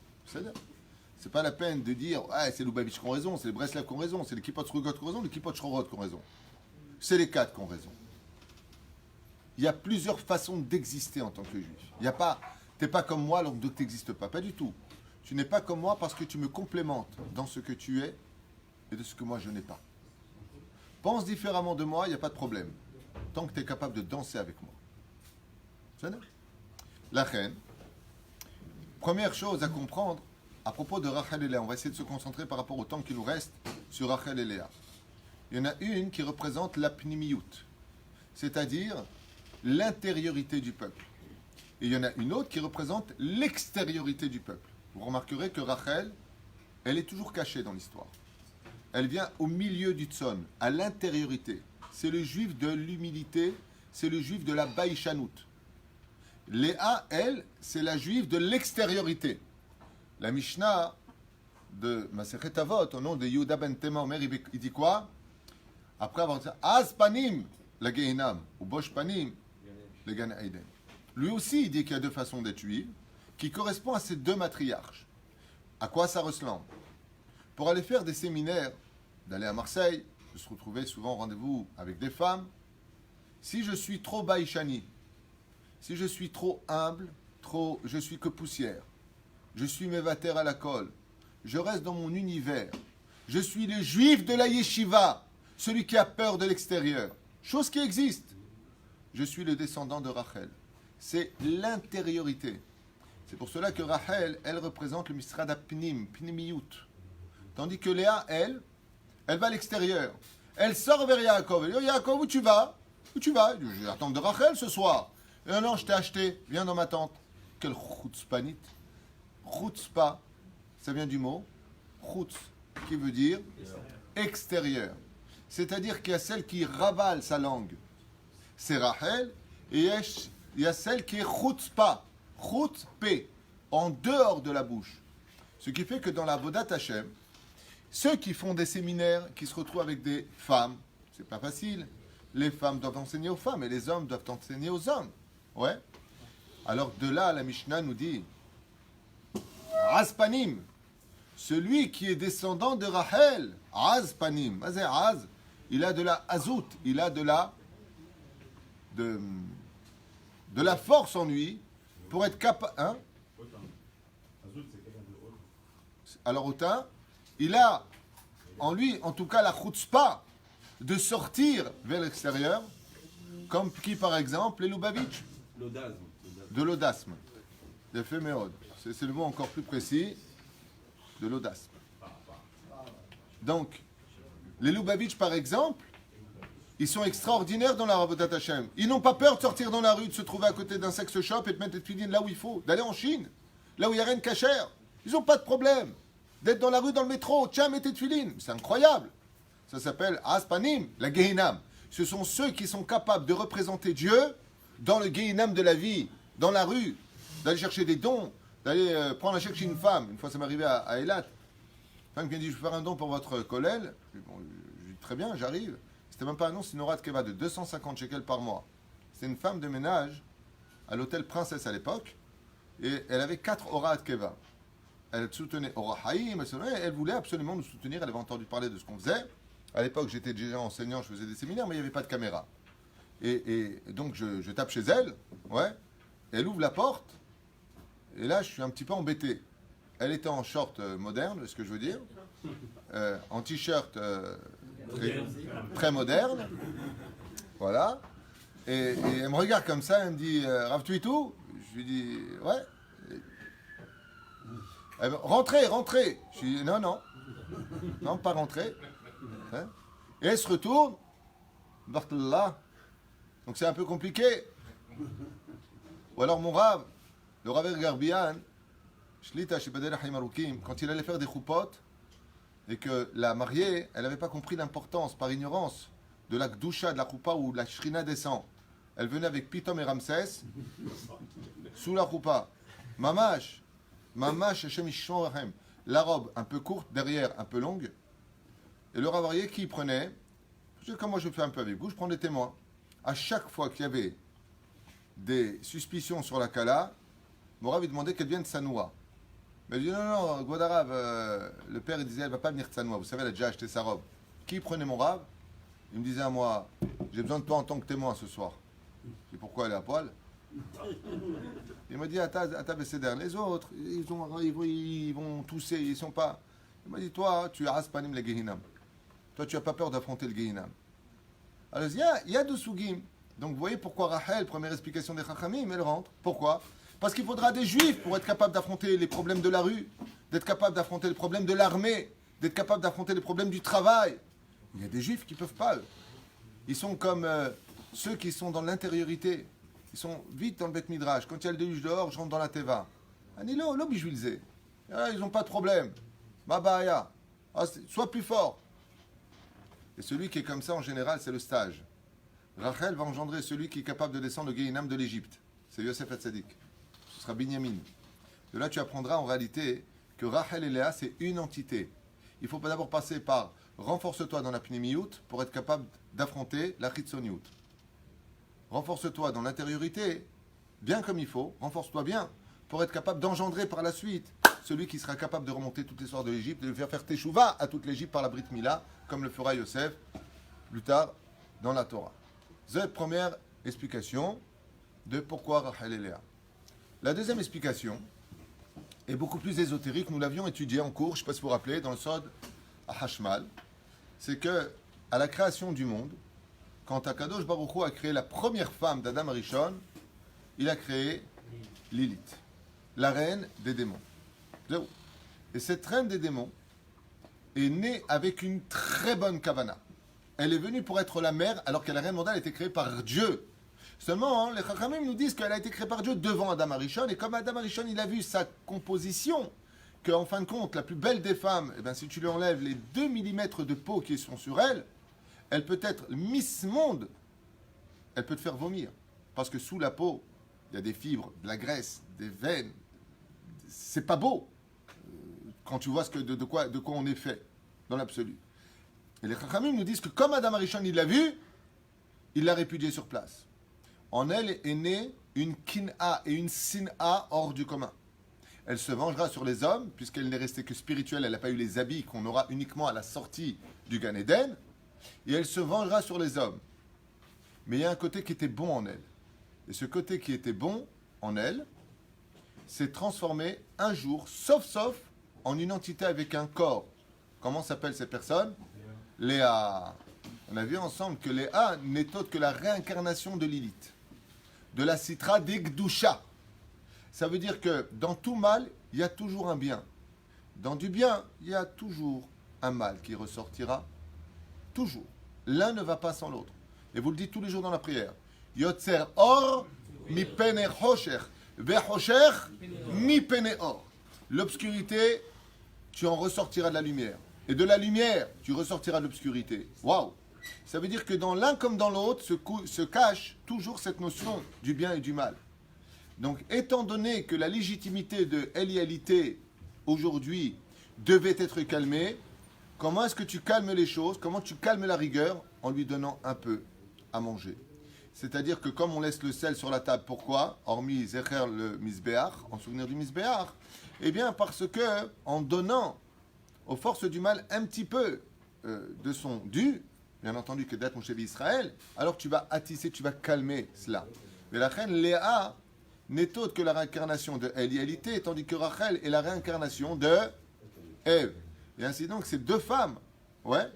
C'est pas la peine de dire ah, c'est Lubavitch qui ont raison, c'est les Breslev qui ont raison, c'est les Kippot Srugot qui ont raison, les Kippot Shrorot qui ont raison. C'est les 4 qui ont raison. Il y a plusieurs façons d'exister en tant que juif. Il y a pas, t'es pas comme moi alors que tu n'existes pas. Pas du tout. Tu n'es pas comme moi parce que tu me complémentes dans ce que tu es et de ce que moi je n'ai pas. Pense différemment de moi, il n'y a pas de problème. Tant que tu es capable de danser avec moi. C'est vrai? La reine, première chose à comprendre à propos de Rachel et Léa. On va essayer de se concentrer par rapport au temps qui nous reste sur Rachel et Léa. Il y en a une qui représente la pnimiyut, c'est-à-dire l'intériorité du peuple. Et il y en a une autre qui représente l'extériorité du peuple. Vous remarquerez que Rachel, elle est toujours cachée dans l'histoire. Elle vient au milieu du tzon, à l'intériorité. C'est le juif de l'humilité, c'est le juif de la baïchanout. Léa, elle, c'est la juive de l'extériorité. La Mishnah de Masechet Avot, au nom de Yehuda ben Tema Omer, il dit quoi? Après avoir dit Az panim, la Gehinam, ou Bosh panim, le Gan Eden. Lui aussi, il dit qu'il y a 2 façons d'être juif, qui correspondent à ces 2 matriarches. À quoi ça ressemble? Pour aller faire des séminaires, d'aller à Marseille, de se retrouver souvent au rendez-vous avec des femmes, si je suis trop baïchani, si je suis trop humble, je suis que poussière, je suis mévater à la colle, je reste dans mon univers, je suis le juif de la yeshiva, celui qui a peur de l'extérieur, chose qui existe. Je suis le descendant de Rachel. C'est l'intériorité. C'est pour cela que Rachel, elle représente le Misrad Apnim, Pnimiyut. Tandis que Léa, elle va à l'extérieur. Elle sort vers Yaakov. Elle dit, Yaakov, où tu vas? Où tu vas? Je vais attendre de Rachel ce soir. Non, je t'ai acheté. Viens dans ma tente. Quel chutzpanit. Chutzpa, ça vient du mot chutz, qui veut dire extérieur. C'est-à-dire qu'il y a celle qui ravale sa langue. C'est Rachel. Et il y a celle qui est chutzpa. Chutzpé. En dehors de la bouche. Ce qui fait que dans la Vodat Hashem, ceux qui font des séminaires, qui se retrouvent avec des femmes, c'est pas facile. Les femmes doivent enseigner aux femmes et les hommes doivent enseigner aux hommes. Ouais. Alors de là, la Mishnah nous dit Azpanim, celui qui est descendant de Rachel, Azpanim, Az, il a de la azout, il a de la force en lui pour être capable. Hein? Alors autant, il a en lui, en tout cas, la chutzpah de sortir vers l'extérieur, comme qui, par exemple, les Lubavitch. L'odasme. De l'odasme. De féméode. C'est le mot encore plus précis. De l'odasme. Donc, les Lubavitch, par exemple, ils sont extraordinaires dans la Avodat Hashem. Ils n'ont pas peur de sortir dans la rue, de se trouver à côté d'un sex shop et de mettre des filines là où il faut, d'aller en Chine, là où il n'y a rien de cachère. Ils n'ont pas de problème. D'être dans la rue, dans le métro, tiens, mettez de filines. C'est incroyable. Ça s'appelle Aspanim, la Gehinam. Ce sont ceux qui sont capables de représenter Dieu dans le Gehinam de la vie, dans la rue, d'aller chercher des dons, d'aller prendre un chèque chez une femme. Une fois, ça m'est arrivé à Eilat. Une femme qui m'a dit, je vais faire un don pour votre kollel. Bon, je dis, très bien, j'arrive. C'était même pas un nom, c'est une Horat Keva de 250 shekels par mois. C'est une femme de ménage à l'hôtel Princesse à l'époque. Et elle avait 4 Horat Keva. Elle soutenait Ora Haïm, elle voulait absolument nous soutenir. Elle avait entendu parler de ce qu'on faisait. À l'époque, j'étais déjà enseignant, je faisais des séminaires, mais il n'y avait pas de caméra. Et donc, je tape chez elle, ouais. Elle ouvre la porte. Et là, je suis un petit peu embêté. Elle était en short moderne, ce que je veux dire. En t-shirt très moderne. Voilà. Et elle me regarde comme ça, elle me dit Rav Tuitou. Je lui dis ouais. Elle me, rentrez. Je lui dis non, pas rentrer. Hein? Et elle se retourne. Barthallah. Donc c'est un peu compliqué. Ou alors mon Rav, le Rav Garbian, Shlita chez Badel Haïm Arukim, quand il allait faire des choupotes, et que la mariée, elle n'avait pas compris l'importance, par ignorance, de la Gdusha, de la choupa où la Shrina descend. Elle venait avec Pitom et Ramsès, sous la choupa. Mamash, Hashem Yishmor Lachem. La robe un peu courte, derrière un peu longue. Et le Rav Aryeh qui prenait, comme moi je fais un peu avec vous, je prends des témoins. À chaque fois qu'il y avait des suspicions sur la Kala, mon Rav il demandait qu'elle vienne de Sanoua. Mais il dit non, Guadarav, le père il disait elle va pas venir de Sanoua, vous savez, elle a déjà acheté sa robe. Qui prenait mon Rav? Il me disait à moi, j'ai besoin de toi en tant que témoin ce soir. Je dis pourquoi elle est à poil? Il m'a dit, à ta Besséder, les autres, ils vont tousser, ils sont pas. Il m'a dit, toi, tu as Aspanim le Gehinam. Toi, tu n'as pas peur d'affronter le Gehinam. Alors, il y a deux sougim. Donc, vous voyez pourquoi Rachel, première explication des Chachamim, elle rentre. Pourquoi? Parce qu'il faudra des juifs pour être capable d'affronter les problèmes de la rue, d'être capable d'affronter les problèmes de l'armée, d'être capable d'affronter les problèmes du travail. Il y a des juifs qui ne peuvent pas, eux. Ils sont comme ceux qui sont dans l'intériorité. Ils sont vite dans le Beth Midrash. Quand il y a le déluge dehors, je rentre dans la Teva. Anilo, l'obijulze. Ils n'ont pas de problème. Mabaya. Sois plus fort. Et celui qui est comme ça, en général, c'est le stage. Rachel va engendrer celui qui est capable de descendre le Gehinam de l'Égypte. C'est Yosef Hatzadik. Ce sera Binyamin. De là, tu apprendras en réalité que Rachel et Léa, c'est une entité. Il faut pas d'abord passer par renforce-toi dans la pnémiout pour être capable d'affronter la chitsoniout. Renforce-toi dans l'intériorité, bien comme il faut, renforce-toi bien, pour être capable d'engendrer par la suite celui qui sera capable de remonter toute l'histoire de l'Égypte, de faire teshuva à toute l'Égypte par la Brit Mila, comme le fera Yosef plus tard dans la Torah. C'est la première explication de pourquoi Rachel et Léa. La deuxième explication est beaucoup plus ésotérique. Nous l'avions étudié en cours, je ne sais pas si vous vous rappelez, dans le Sod à Hashmal. C'est que, à la création du monde, quand Akadosh Baruch Hu a créé la première femme d'Adam Arishon, il a créé Lilith, la reine des démons. Et cette reine des démons est née avec une très bonne kavana. Elle est venue pour être la mère, alors que la reine mondiale a été créée par Dieu. Seulement, les Chachamim nous disent qu'elle a été créée par Dieu devant Adam Arishon, et comme Adam Arishon, il a vu sa composition, qu'en fin de compte, la plus belle des femmes, eh bien, si tu lui enlèves les 2 mm de peau qui sont sur elle, elle peut être Miss Monde, elle peut te faire vomir. Parce que sous la peau, il y a des fibres, de la graisse, des veines. C'est pas beau quand tu vois de quoi on est fait, dans l'absolu. Et les Chachamim nous disent que comme Adam Arishon, il l'a vu, il l'a répudié sur place. En elle est née une kin'a et une sin'a hors du commun. Elle se vengera sur les hommes, puisqu'elle n'est restée que spirituelle, elle n'a pas eu les habits qu'on aura uniquement à la sortie du Gan Eden, et elle se vengera sur les hommes. Mais il y a un côté qui était bon en elle. Et ce côté qui était bon en elle s'est transformé un jour, sauf, en une entité avec un corps. Comment s'appellent ces personnes? Léa. On a vu ensemble que Léa n'est autre que la réincarnation de Lilith, de la Sitra d'Egdusha. Ça veut dire que dans tout mal, il y a toujours un bien. Dans du bien, il y a toujours un mal qui ressortira. Toujours. L'un ne va pas sans l'autre. Et vous le dites tous les jours dans la prière. Yotzer or mi pene hosher. Ve hosher mi pene or. L'obscurité, tu en ressortiras de la lumière. et de la lumière, tu ressortiras de l'obscurité. Waouh! Ça veut dire que dans l'un comme dans l'autre se cache toujours cette notion du bien et du mal. Donc, étant donné que la légitimité de Elialité aujourd'hui devait être calmée, comment est-ce que tu calmes les choses? Comment tu calmes la rigueur? En lui donnant un peu à manger. C'est-à-dire que comme on laisse le sel sur la table, pourquoi? Hormis Zecher le Misbéach, en souvenir du Misbéach, eh bien parce que en donnant aux forces du mal un petit peu de son dû, bien entendu que d'être mon chef Israël, alors tu vas attisser, tu vas calmer cela. Mais la reine Léa n'est autre que la réincarnation de Elialité, tandis que Rachel est la réincarnation de Ève. Et ainsi donc, c'est deux femmes. Ouais.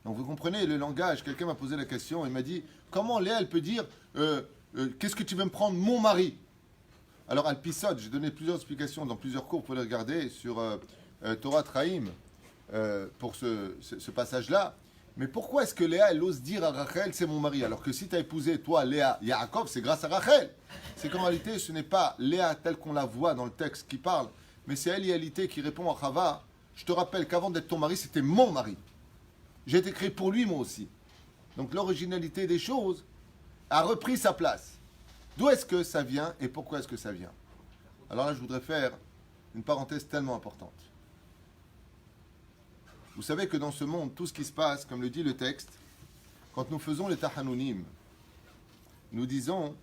Donc vous comprenez le langage. Quelqu'un m'a posé la question, il m'a dit, comment Léa, elle peut dire, qu'est-ce que tu veux me prendre, mon mari? Alors, Al-Pisod, j'ai donné plusieurs explications dans plusieurs cours, vous pouvez les regarder sur Torah Traim, pour ce passage-là. Mais pourquoi est-ce que Léa, elle ose dire à Rachel, c'est mon mari? Alors que si tu as épousé, toi, Léa, Yaakov, c'est grâce à Rachel. C'est qu'en réalité, ce n'est pas Léa telle qu'on la voit dans le texte qui parle, mais c'est Elialité qui répond à Chava. Je te rappelle qu'avant d'être ton mari, c'était mon mari. J'ai été créé pour lui, moi aussi. Donc l'originalité des choses a repris sa place. D'où est-ce que ça vient et pourquoi est-ce que ça vient? Alors là, je voudrais faire une parenthèse tellement importante. Vous savez que dans ce monde, tout ce qui se passe, comme le dit le texte, quand nous faisons les tahanunim, nous disons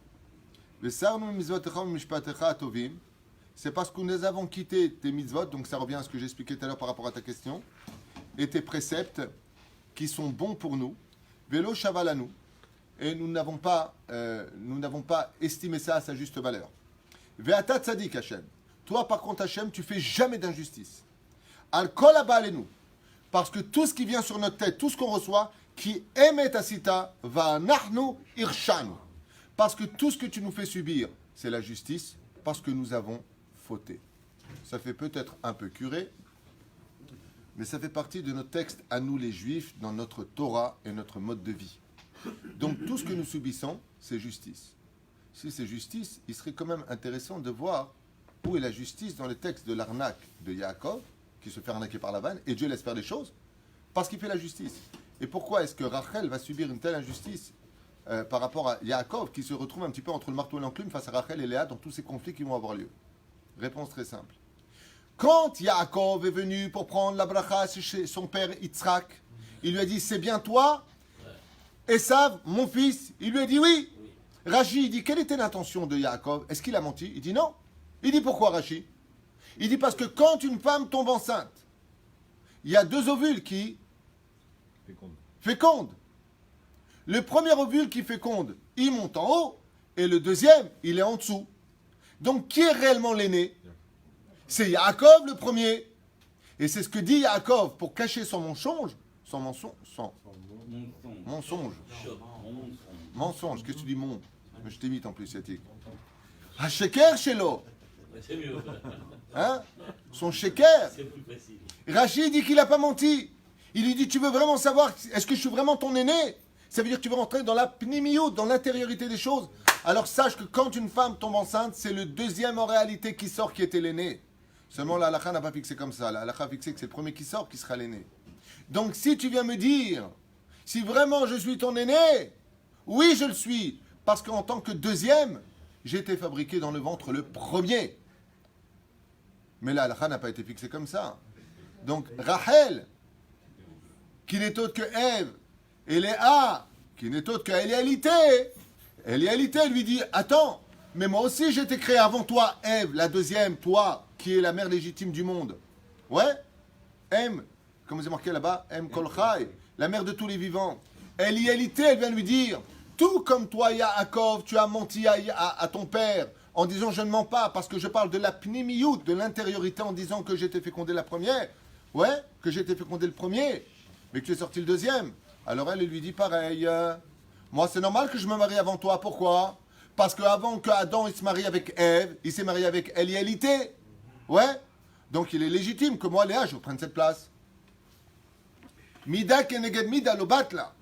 c'est parce que nous avons quitté tes mitzvot, donc ça revient à ce que j'expliquais tout à l'heure par rapport à ta question, et tes préceptes qui sont bons pour nous, vélo chavalanu, et nous n'avons pas estimé ça à sa juste valeur. Ve'ata tzadik Hashem. Toi, par contre, Hashem, tu fais jamais d'injustice. Al kol nous. Parce que tout ce qui vient sur notre tête, tout ce qu'on reçoit, qui émet asita, va nahnu irshanu. Parce que tout ce que tu nous fais subir, c'est la justice, parce que nous avons fauté. Ça fait peut-être un peu curé, mais ça fait partie de notre texte à nous les Juifs, dans notre Torah et notre mode de vie. Donc tout ce que nous subissons, c'est justice. Si c'est justice, il serait quand même intéressant de voir où est la justice dans le texte de l'arnaque de Yaakov, qui se fait arnaquer par Lavan, et Dieu laisse faire des choses, parce qu'il fait la justice. Et pourquoi est-ce que Rachel va subir une telle injustice par rapport à Yaakov, qui se retrouve un petit peu entre le marteau et l'enclume face à Rachel et Léa dans tous ces conflits qui vont avoir lieu? Réponse très simple. Quand Yaakov est venu pour prendre la bracha chez son père Yitzhak, il lui a dit, c'est bien toi, Esav, mon fils? Il lui a dit oui. Rashi, il dit, quelle était l'intention de Yaakov? Est-ce qu'il a menti? Il dit non. Il dit, pourquoi Rashi? Il dit, parce que quand une femme tombe enceinte, il y a deux ovules qui fécondent. Le premier ovule qui féconde, il monte en haut, et le deuxième, il est en dessous. Donc, qui est réellement l'aîné? C'est Yaakov le premier. Et c'est ce que dit Yaakov pour cacher son mensonge. Mensonge. Qu'est-ce que tu dis, mon? Je t'imite en plus, Yatik. Ah, sheker shelo. C'est mieux. Hein? Son sheker. C'est plus facile. Rachid dit qu'il n'a pas menti. Il lui dit, tu veux vraiment savoir, est-ce que je suis vraiment ton aîné? Ça veut dire que tu veux rentrer dans la pnimiout, dans l'intériorité des choses. Alors sache que quand une femme tombe enceinte, c'est le deuxième en réalité qui sort qui était l'aîné. Seulement la halakha n'a pas fixé comme ça. La halakha a fixé que c'est le premier qui sort qui sera l'aîné. Donc si tu viens me dire, si vraiment je suis ton aîné, oui je le suis, parce qu'en tant que deuxième, j'ai été fabriqué dans le ventre le premier. Mais la halakha n'a pas été fixée comme ça. Donc Rachel, qui n'est autre que Ève, et Léa, qui n'est autre que Elialité, Elialité lui dit, attends, mais moi aussi j'ai été créé avant toi, Ève, la deuxième, toi, qui est la mère légitime du monde. Ouais, M, comme c'est marqué là-bas, M Kolchai, la mère de tous les vivants. Elialité, elle vient lui dire, tout comme toi, Yaakov, tu as menti à ton père, en disant je ne mens pas, parce que je parle de la pnimiout, de l'intériorité, en disant que j'ai été fécondé la première. Ouais, que j'ai été fécondé le premier, mais que tu es sorti le deuxième. Alors elle lui dit pareil, moi c'est normal que je me marie avant toi, pourquoi? Parce qu'avant que Adam il se marie avec Ève, il s'est marié avec Elialité. Ouais, donc il est légitime que moi Léa je prenne cette place. Mida keneged mida lo batla.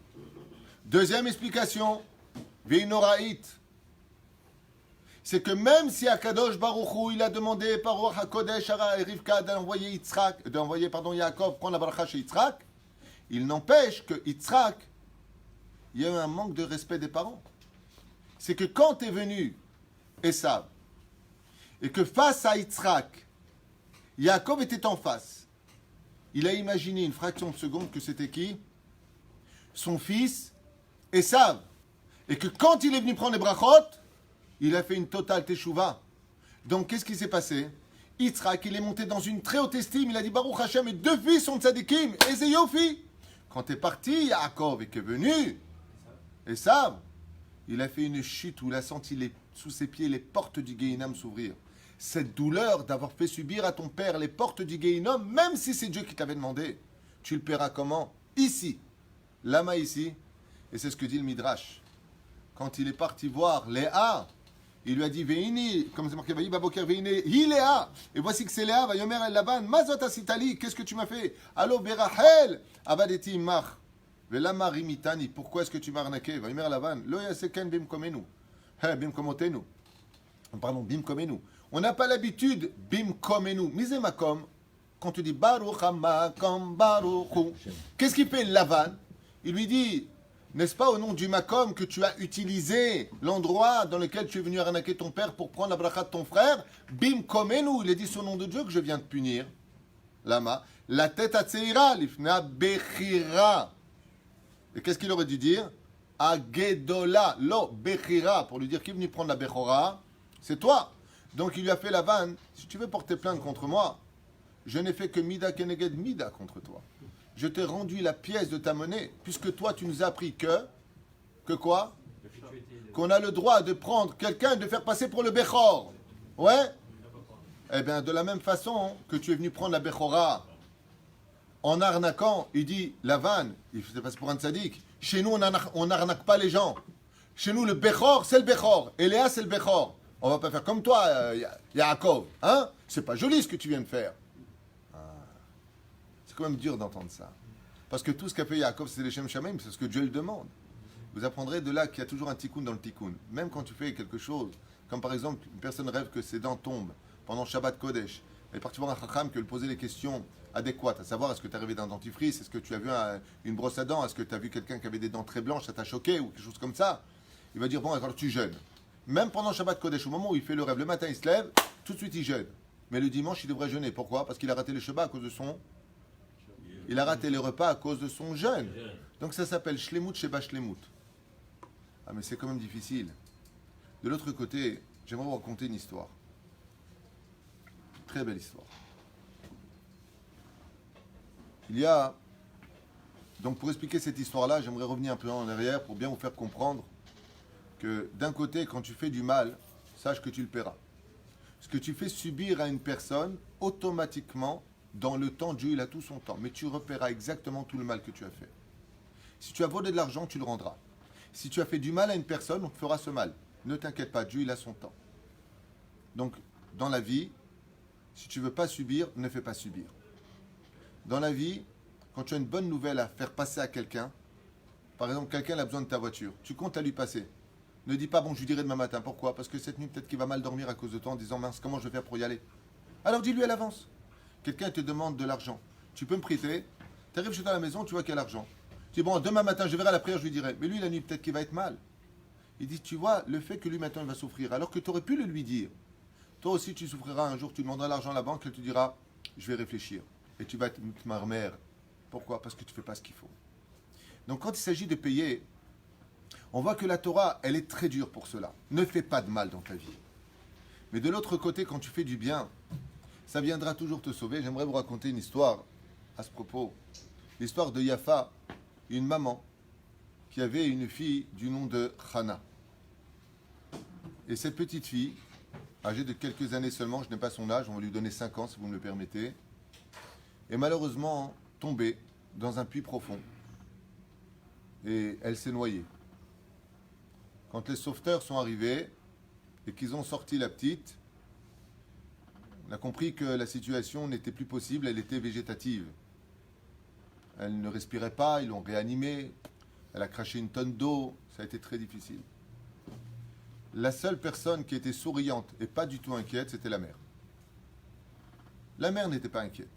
Deuxième explication, Veinoraït. c'est que même si Akadosh Baruch Hu, il a demandé par Ruach HaKodesh à Rivka d'envoyer Yaakov prendre la bracha chez Yitzhak, il n'empêche que Yitzhak, il y a eu un manque de respect des parents. C'est que quand est venu Esav, et que face à Yitzhak, Yaakov était en face, il a imaginé une fraction de seconde que c'était qui? Son fils, Esav. Et que quand il est venu prendre les brachot, il a fait une totale teshuva. Donc qu'est-ce qui s'est passé? Yitzhak, il est monté dans une très haute estime, il a dit Baruch Hashem, mes deux fils sont tzadikim, et c'est Yofi. Quand est parti Yaakov et qu'est venu Esav, il a fait une chute où il a senti sous ses pieds les portes du Gehinnom s'ouvrir. Cette douleur d'avoir fait subir à ton père les portes du Gehinnom, même si c'est Dieu qui t'avait demandé, tu le paieras comment? Ici. Lama ici. Et c'est ce que dit le Midrash. Quand il est parti voir Léa, il lui a dit Veini, comme c'est marqué, Baboker Veini, hi Léa. Et voici que c'est Léa, va Yomer el Laban, Mazot asitali, qu'est-ce que tu m'as fait? Allo Berachel, Abadeti Mach. Velama rimitani, pourquoi est-ce que tu m'as arnaqué? Va Yomer Laban, Lo yaseken bimkomenu. Bimkomotenu. Pardon, bimkomenu. On n'a pas l'habitude, bimkomenu. Misé makom, quand tu dis Baruch hamakom Baruchu, qu'est-ce qu'il fait Lavan? Il lui dit, n'est-ce pas au nom du makom que tu as utilisé l'endroit dans lequel tu es venu arnaquer ton père pour prendre la bracha de ton frère? Bimkomenu, il a dit c'est au nom de Dieu que je viens de punir. Lama, la tête à Tseira, l'ifna bechira. Et qu'est-ce qu'il aurait dû dire? Agedola, lo bechira, pour lui dire qui est venu prendre la bechora, c'est toi. Donc il lui a fait la vanne, si tu veux porter plainte contre moi, je n'ai fait que mida keneged mida contre toi. Je t'ai rendu la pièce de ta monnaie, puisque toi tu nous as appris que quoi? Qu'on a le droit de prendre quelqu'un et de faire passer pour le Bechor. Ouais? Eh bien de la même façon que tu es venu prendre la Bechora en arnaquant, il dit la vanne, il faisait passer pour un tzaddik. Chez nous on n'arnaque pas les gens. Chez nous le Bechor c'est le Bechor, et Léa c'est le Bechor. On va pas faire comme toi, Yaakov. Hein? C'est pas joli ce que tu viens de faire. C'est quand même dur d'entendre ça. Parce que tout ce qu'a fait Yaakov, c'est les Shem Shamaim, c'est ce que Dieu le demande. Vous apprendrez de là qu'il y a toujours un tikkun dans le tikkun. Même quand tu fais quelque chose, comme par exemple, une personne rêve que ses dents tombent pendant Shabbat Kodesh, elle est partie voir un chacham qui lui poser les questions adéquates, à savoir, est-ce que tu es arrivé d'un dentifrice, est-ce que tu as vu une brosse à dents, est-ce que tu as vu quelqu'un qui avait des dents très blanches, ça t'a choqué, ou quelque chose comme ça. Il va dire, bon, alors tu jeûnes. Même pendant Shabbat Kodesh, au moment où il fait le rêve, le matin il se lève, tout de suite il jeûne. Mais le dimanche, il devrait jeûner. Pourquoi? Parce qu'il a raté le Shabbat à cause de son... Il a raté les repas à cause de son jeûne. Donc ça s'appelle Shlemut Sheba Shlemut. Ah mais c'est quand même difficile. De l'autre côté, j'aimerais vous raconter une histoire. Une très belle histoire. Il y a... Donc pour expliquer cette histoire-là, j'aimerais revenir un peu en arrière pour bien vous faire comprendre que d'un côté, quand tu fais du mal, sache que tu le paieras. Ce que tu fais subir à une personne, automatiquement, dans le temps, Dieu il a tout son temps, mais tu repaieras exactement tout le mal que tu as fait. Si tu as volé de l'argent, tu le rendras. Si tu as fait du mal à une personne, on te fera ce mal. Ne t'inquiète pas, Dieu il a son temps. Donc, dans la vie, si tu ne veux pas subir, ne fais pas subir. Dans la vie, quand tu as une bonne nouvelle à faire passer à quelqu'un, par exemple, quelqu'un a besoin de ta voiture, tu comptes à lui passer. Ne dis pas, bon, je lui dirai demain matin. Pourquoi? Parce que cette nuit, peut-être qu'il va mal dormir à cause de toi en disant, mince, comment je vais faire pour y aller? Alors dis-lui à l'avance. Quelqu'un te demande de l'argent. Tu peux me prêter? Tu arrives chez toi à la maison, tu vois qu'il y a l'argent. Tu dis, bon, demain matin, je verrai à la prière, je lui dirai. Mais lui, la nuit, peut-être qu'il va être mal. Il dit, tu vois, le fait que lui, maintenant, il va souffrir, alors que tu aurais pu le lui dire. Toi aussi, tu souffriras un jour, tu demanderas l'argent à la banque, elle te dira, je vais réfléchir. Et tu vas te marmer. Pourquoi? Parce que tu ne fais pas ce qu'il faut. Donc, quand il s'agit de payer, on voit que la Torah, elle est très dure pour cela. Ne fais pas de mal dans ta vie. Mais de l'autre côté, quand tu fais du bien, ça viendra toujours te sauver. J'aimerais vous raconter une histoire à ce propos. L'histoire de Yafa, une maman qui avait une fille du nom de Hana. Et cette petite fille, âgée de quelques années seulement, je n'ai pas son âge, on va lui donner 5 ans si vous me le permettez, est malheureusement tombée dans un puits profond. Et elle s'est noyée. Quand les sauveteurs sont arrivés et qu'ils ont sorti la petite, on a compris que la situation n'était plus possible, elle était végétative. Elle ne respirait pas, ils l'ont réanimée, elle a craché une tonne d'eau, ça a été très difficile. La seule personne qui était souriante et pas du tout inquiète, c'était la mère. La mère n'était pas inquiète.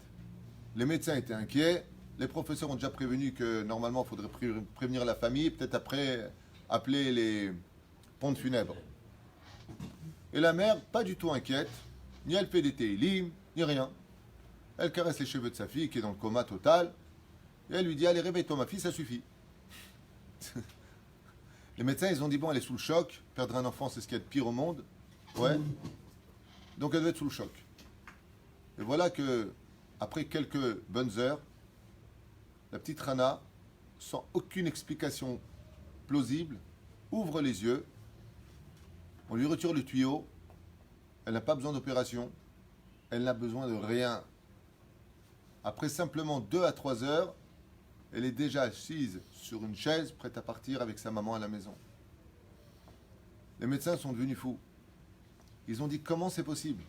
Les médecins étaient inquiets. Les professeurs ont déjà prévenu que normalement, il faudrait prévenir la famille, peut-être après appeler les pompes funèbres. Et la mère, pas du tout inquiète, ni elle fait des télim, ni rien. Elle caresse les cheveux de sa fille qui est dans le coma total. Et elle lui dit, allez, réveille-toi ma fille, ça suffit. Les médecins, ils ont dit, bon, elle est sous le choc. Perdre un enfant, c'est ce qu'il y a de pire au monde. Ouais. Donc elle doit être sous le choc. Et voilà que, après quelques bonnes heures, la petite Rana, sans aucune explication plausible, ouvre les yeux. On lui retire le tuyau. Elle n'a pas besoin d'opération. Elle n'a besoin de rien. Après simplement 2 à 3 heures, elle est déjà assise sur une chaise, prête à partir avec sa maman à la maison. Les médecins sont devenus fous. Ils ont dit, comment c'est possible?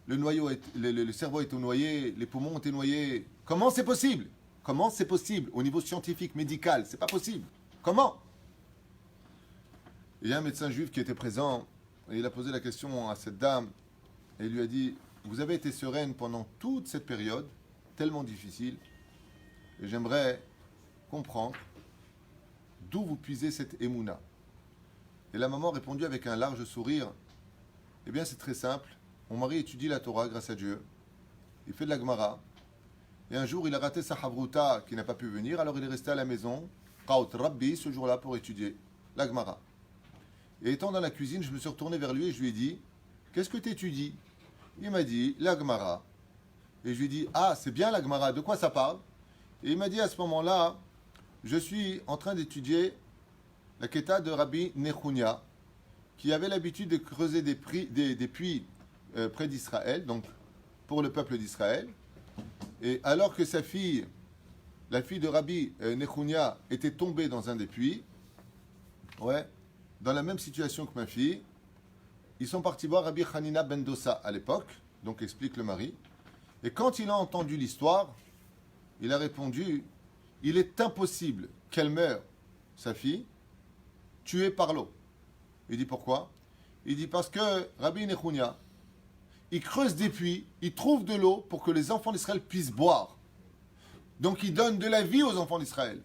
Le cerveau est noyé, les poumons ont été noyés. Comment c'est possible? Comment c'est possible? Au niveau scientifique, médical, c'est pas possible. Comment? Il y a un médecin juif qui était présent, et il a posé la question à cette dame, et il lui a dit, vous avez été sereine pendant toute cette période, tellement difficile, et j'aimerais comprendre d'où vous puisez cette émouna. Et la maman a répondu avec un large sourire, eh bien c'est très simple, mon mari étudie la Torah grâce à Dieu, il fait de la Gemara, et un jour il a raté sa Havruta qui n'a pas pu venir, alors il est resté à la maison, Qaut Rabbi, ce jour-là pour étudier la Gemara. Et étant dans la cuisine, je me suis retourné vers lui et je lui ai dit, qu'est-ce que tu étudies? Il m'a dit, la Gemara. Et je lui ai dit, ah, c'est bien la Gemara, de quoi ça parle? Et il m'a dit à ce moment-là, je suis en train d'étudier la Keta de Rabbi Nechunia, qui avait l'habitude de creuser des puits près d'Israël, donc pour le peuple d'Israël. Et alors que sa fille, la fille de Rabbi Nechunia, était tombée dans un des puits, ouais, dans la même situation que ma fille, ils sont partis voir Rabbi Hanina ben Dosa à l'époque, donc explique le mari. Et quand il a entendu l'histoire, il a répondu, il est impossible qu'elle meure, sa fille, tuée par l'eau. Il dit pourquoi? Il dit parce que Rabbi Nechunia, il creuse des puits, il trouve de l'eau pour que les enfants d'Israël puissent boire. Donc il donne de la vie aux enfants d'Israël.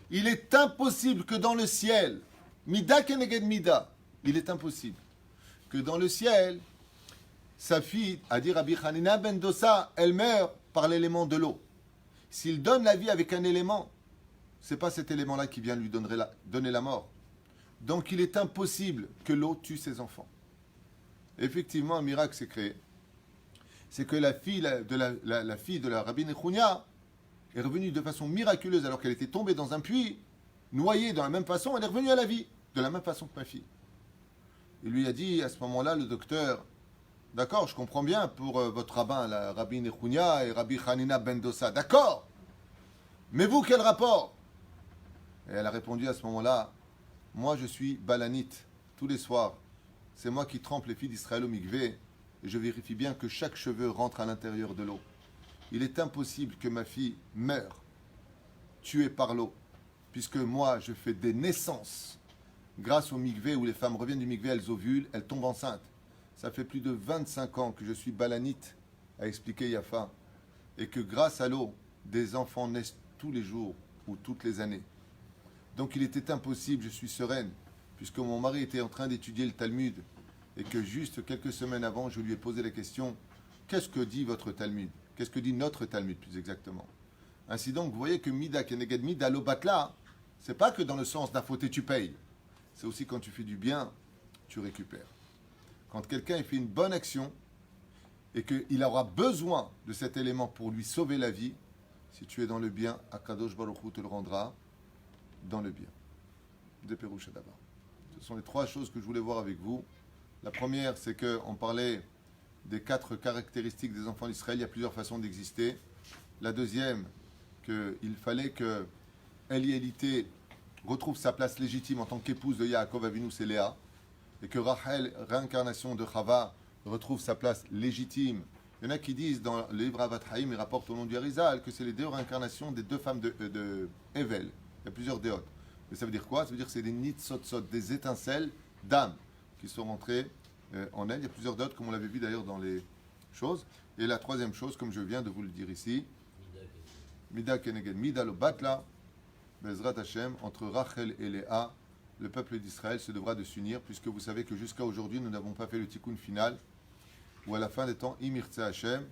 Il est impossible que dans le ciel, Mida keneged Mida, il est impossible que dans le ciel, sa fille, a dit Rabbi Hanina ben Dosa, elle meurt par l'élément de l'eau. S'il donne la vie avec un élément, c'est pas cet élément-là qui vient lui donner la mort. Donc il est impossible que l'eau tue ses enfants. Effectivement, un miracle s'est créé. C'est que la fille de la Rabbi Nechunia est revenue de façon miraculeuse alors qu'elle était tombée dans un puits, noyée de la même façon, elle est revenue à la vie, de la même façon que ma fille. Il lui a dit à ce moment-là, le docteur, d'accord, je comprends bien pour votre rabbin, la Rabbi Nechunia et Rabbi Hanina ben Dosa, d'accord, mais vous, quel rapport? Et elle a répondu à ce moment-là, moi je suis balanite, tous les soirs, c'est moi qui trempe les filles d'Israël au mikvé, et je vérifie bien que chaque cheveu rentre à l'intérieur de l'eau. Il est impossible que ma fille meure, tuée par l'eau, puisque moi je fais des naissances grâce au mikvé où les femmes reviennent du mikvé, elles ovulent, elles tombent enceintes. Ça fait plus de 25 ans que je suis balanite, a expliqué Yafa, et que grâce à l'eau, des enfants naissent tous les jours ou toutes les années. Donc il était impossible, je suis sereine, puisque mon mari était en train d'étudier le Talmud, et que juste quelques semaines avant, je lui ai posé la question, qu'est-ce que dit votre Talmud? Qu'est-ce que dit notre Talmud, plus exactement? Ainsi donc, vous voyez que Mida Keneged Mida Lobatla, c'est pas que dans le sens d'un fauté tu payes. C'est aussi quand tu fais du bien, tu récupères. Quand quelqu'un fait une bonne action et qu'il aura besoin de cet élément pour lui sauver la vie, si tu es dans le bien, Akadosh Baruch Hu te le rendra dans le bien. De Pérouche d'abord. Ce sont les 3 choses que je voulais voir avec vous. La première, c'est qu'on parlait des 4 caractéristiques des enfants d'Israël. Il y a plusieurs façons d'exister. La deuxième, qu'il fallait que Eliélité retrouve sa place légitime en tant qu'épouse de Yaakov Avinu, c'est Léa, et que Rachel, réincarnation de Chava, retrouve sa place légitime. Il y en a qui disent dans le livre Avat Haïm, il rapporte au nom du Harizal, que c'est les 2 réincarnations des 2 femmes de Evel. Il y a plusieurs déotes. Mais ça veut dire quoi? Ça veut dire que c'est des nitzotzot, des étincelles d'âme. qui sont rentrés en aide. Il y a plusieurs d'autres, comme on l'avait vu d'ailleurs dans les choses. Et la troisième chose, comme je viens de vous le dire ici, Mida Keneged Mida lo Batla, Bezrat Hashem, entre Rachel et Léa, le peuple d'Israël se devra de s'unir, puisque vous savez que jusqu'à aujourd'hui, nous n'avons pas fait le tikkun final, où à la fin des temps, Imirtse Hashem,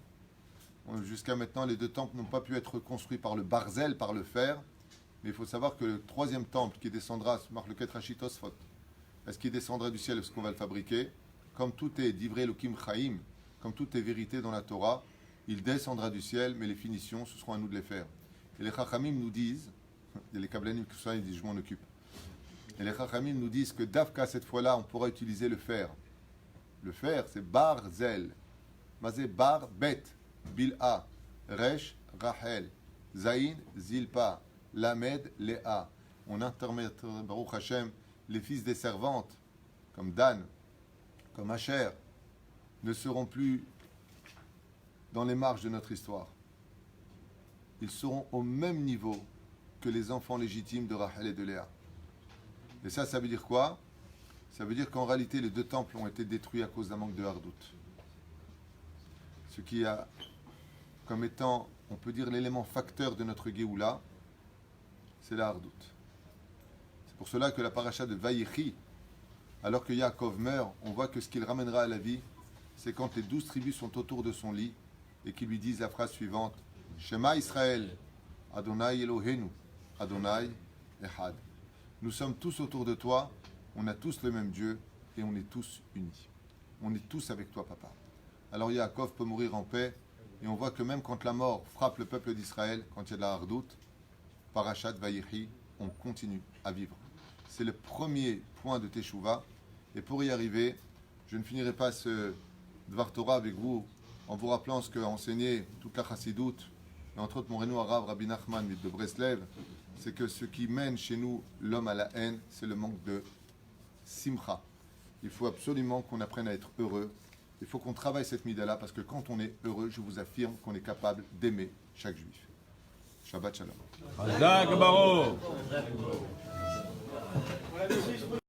jusqu'à maintenant, les deux temples n'ont pas pu être construits par le barzel, par le fer, mais il faut savoir que le troisième temple qui descendra, marque le Ketrachit Osfot, est-ce qu'il descendra du ciel, est-ce qu'on va le fabriquer? Comme tout est divré Elohim Chaim, comme tout est vérité dans la Torah, il descendra du ciel, mais les finitions, ce seront à nous de les faire. Et les Chachamim nous disent, et les Kablanim qui sont là, ils disent je m'en occupe. Et les Chachamim nous disent que Davka, cette fois-là, on pourra utiliser le fer. Le fer, c'est Barzel. Mazé Bar, Bet, Bil'a, Resh, Rachel, Zaïn, Zilpa, Lamed, Léa. On intermettra, Baruch Hashem, les fils des servantes, comme Dan, comme Asher, ne seront plus dans les marges de notre histoire. Ils seront au même niveau que les enfants légitimes de Rachel et de Léa. Et ça veut dire quoi? Ça veut dire qu'en réalité, les deux temples ont été détruits à cause d'un manque de hardout. Ce qui a comme étant, on peut dire, l'élément facteur de notre Géoula, c'est la hardout. C'est pour cela que la paracha de Vayechi, alors que Yaakov meurt, on voit que ce qu'il ramènera à la vie, c'est quand les 12 tribus sont autour de son lit et qu'ils lui disent la phrase suivante: Shema Israël, Adonai Eloheinu, Adonai Echad. Nous sommes tous autour de toi, on a tous le même Dieu et on est tous unis. On est tous avec toi, papa. Alors Yaakov peut mourir en paix et on voit que même quand la mort frappe le peuple d'Israël, quand il y a de la hardout, Parashat Vayechi, on continue à vivre. C'est le premier point de Teshuvah. Et pour y arriver, je ne finirai pas ce Dvar Torah avec vous en vous rappelant ce qu'a enseigné toute la Chassidoute, et entre autres mon Rénou Arabe Rabbi Nachman de Breslev, c'est que ce qui mène chez nous l'homme à la haine, c'est le manque de simcha. Il faut absolument qu'on apprenne à être heureux. Il faut qu'on travaille cette mida-là, parce que quand on est heureux, je vous affirme qu'on est capable d'aimer chaque juif. Shabbat Shalom. Chazak Baruch.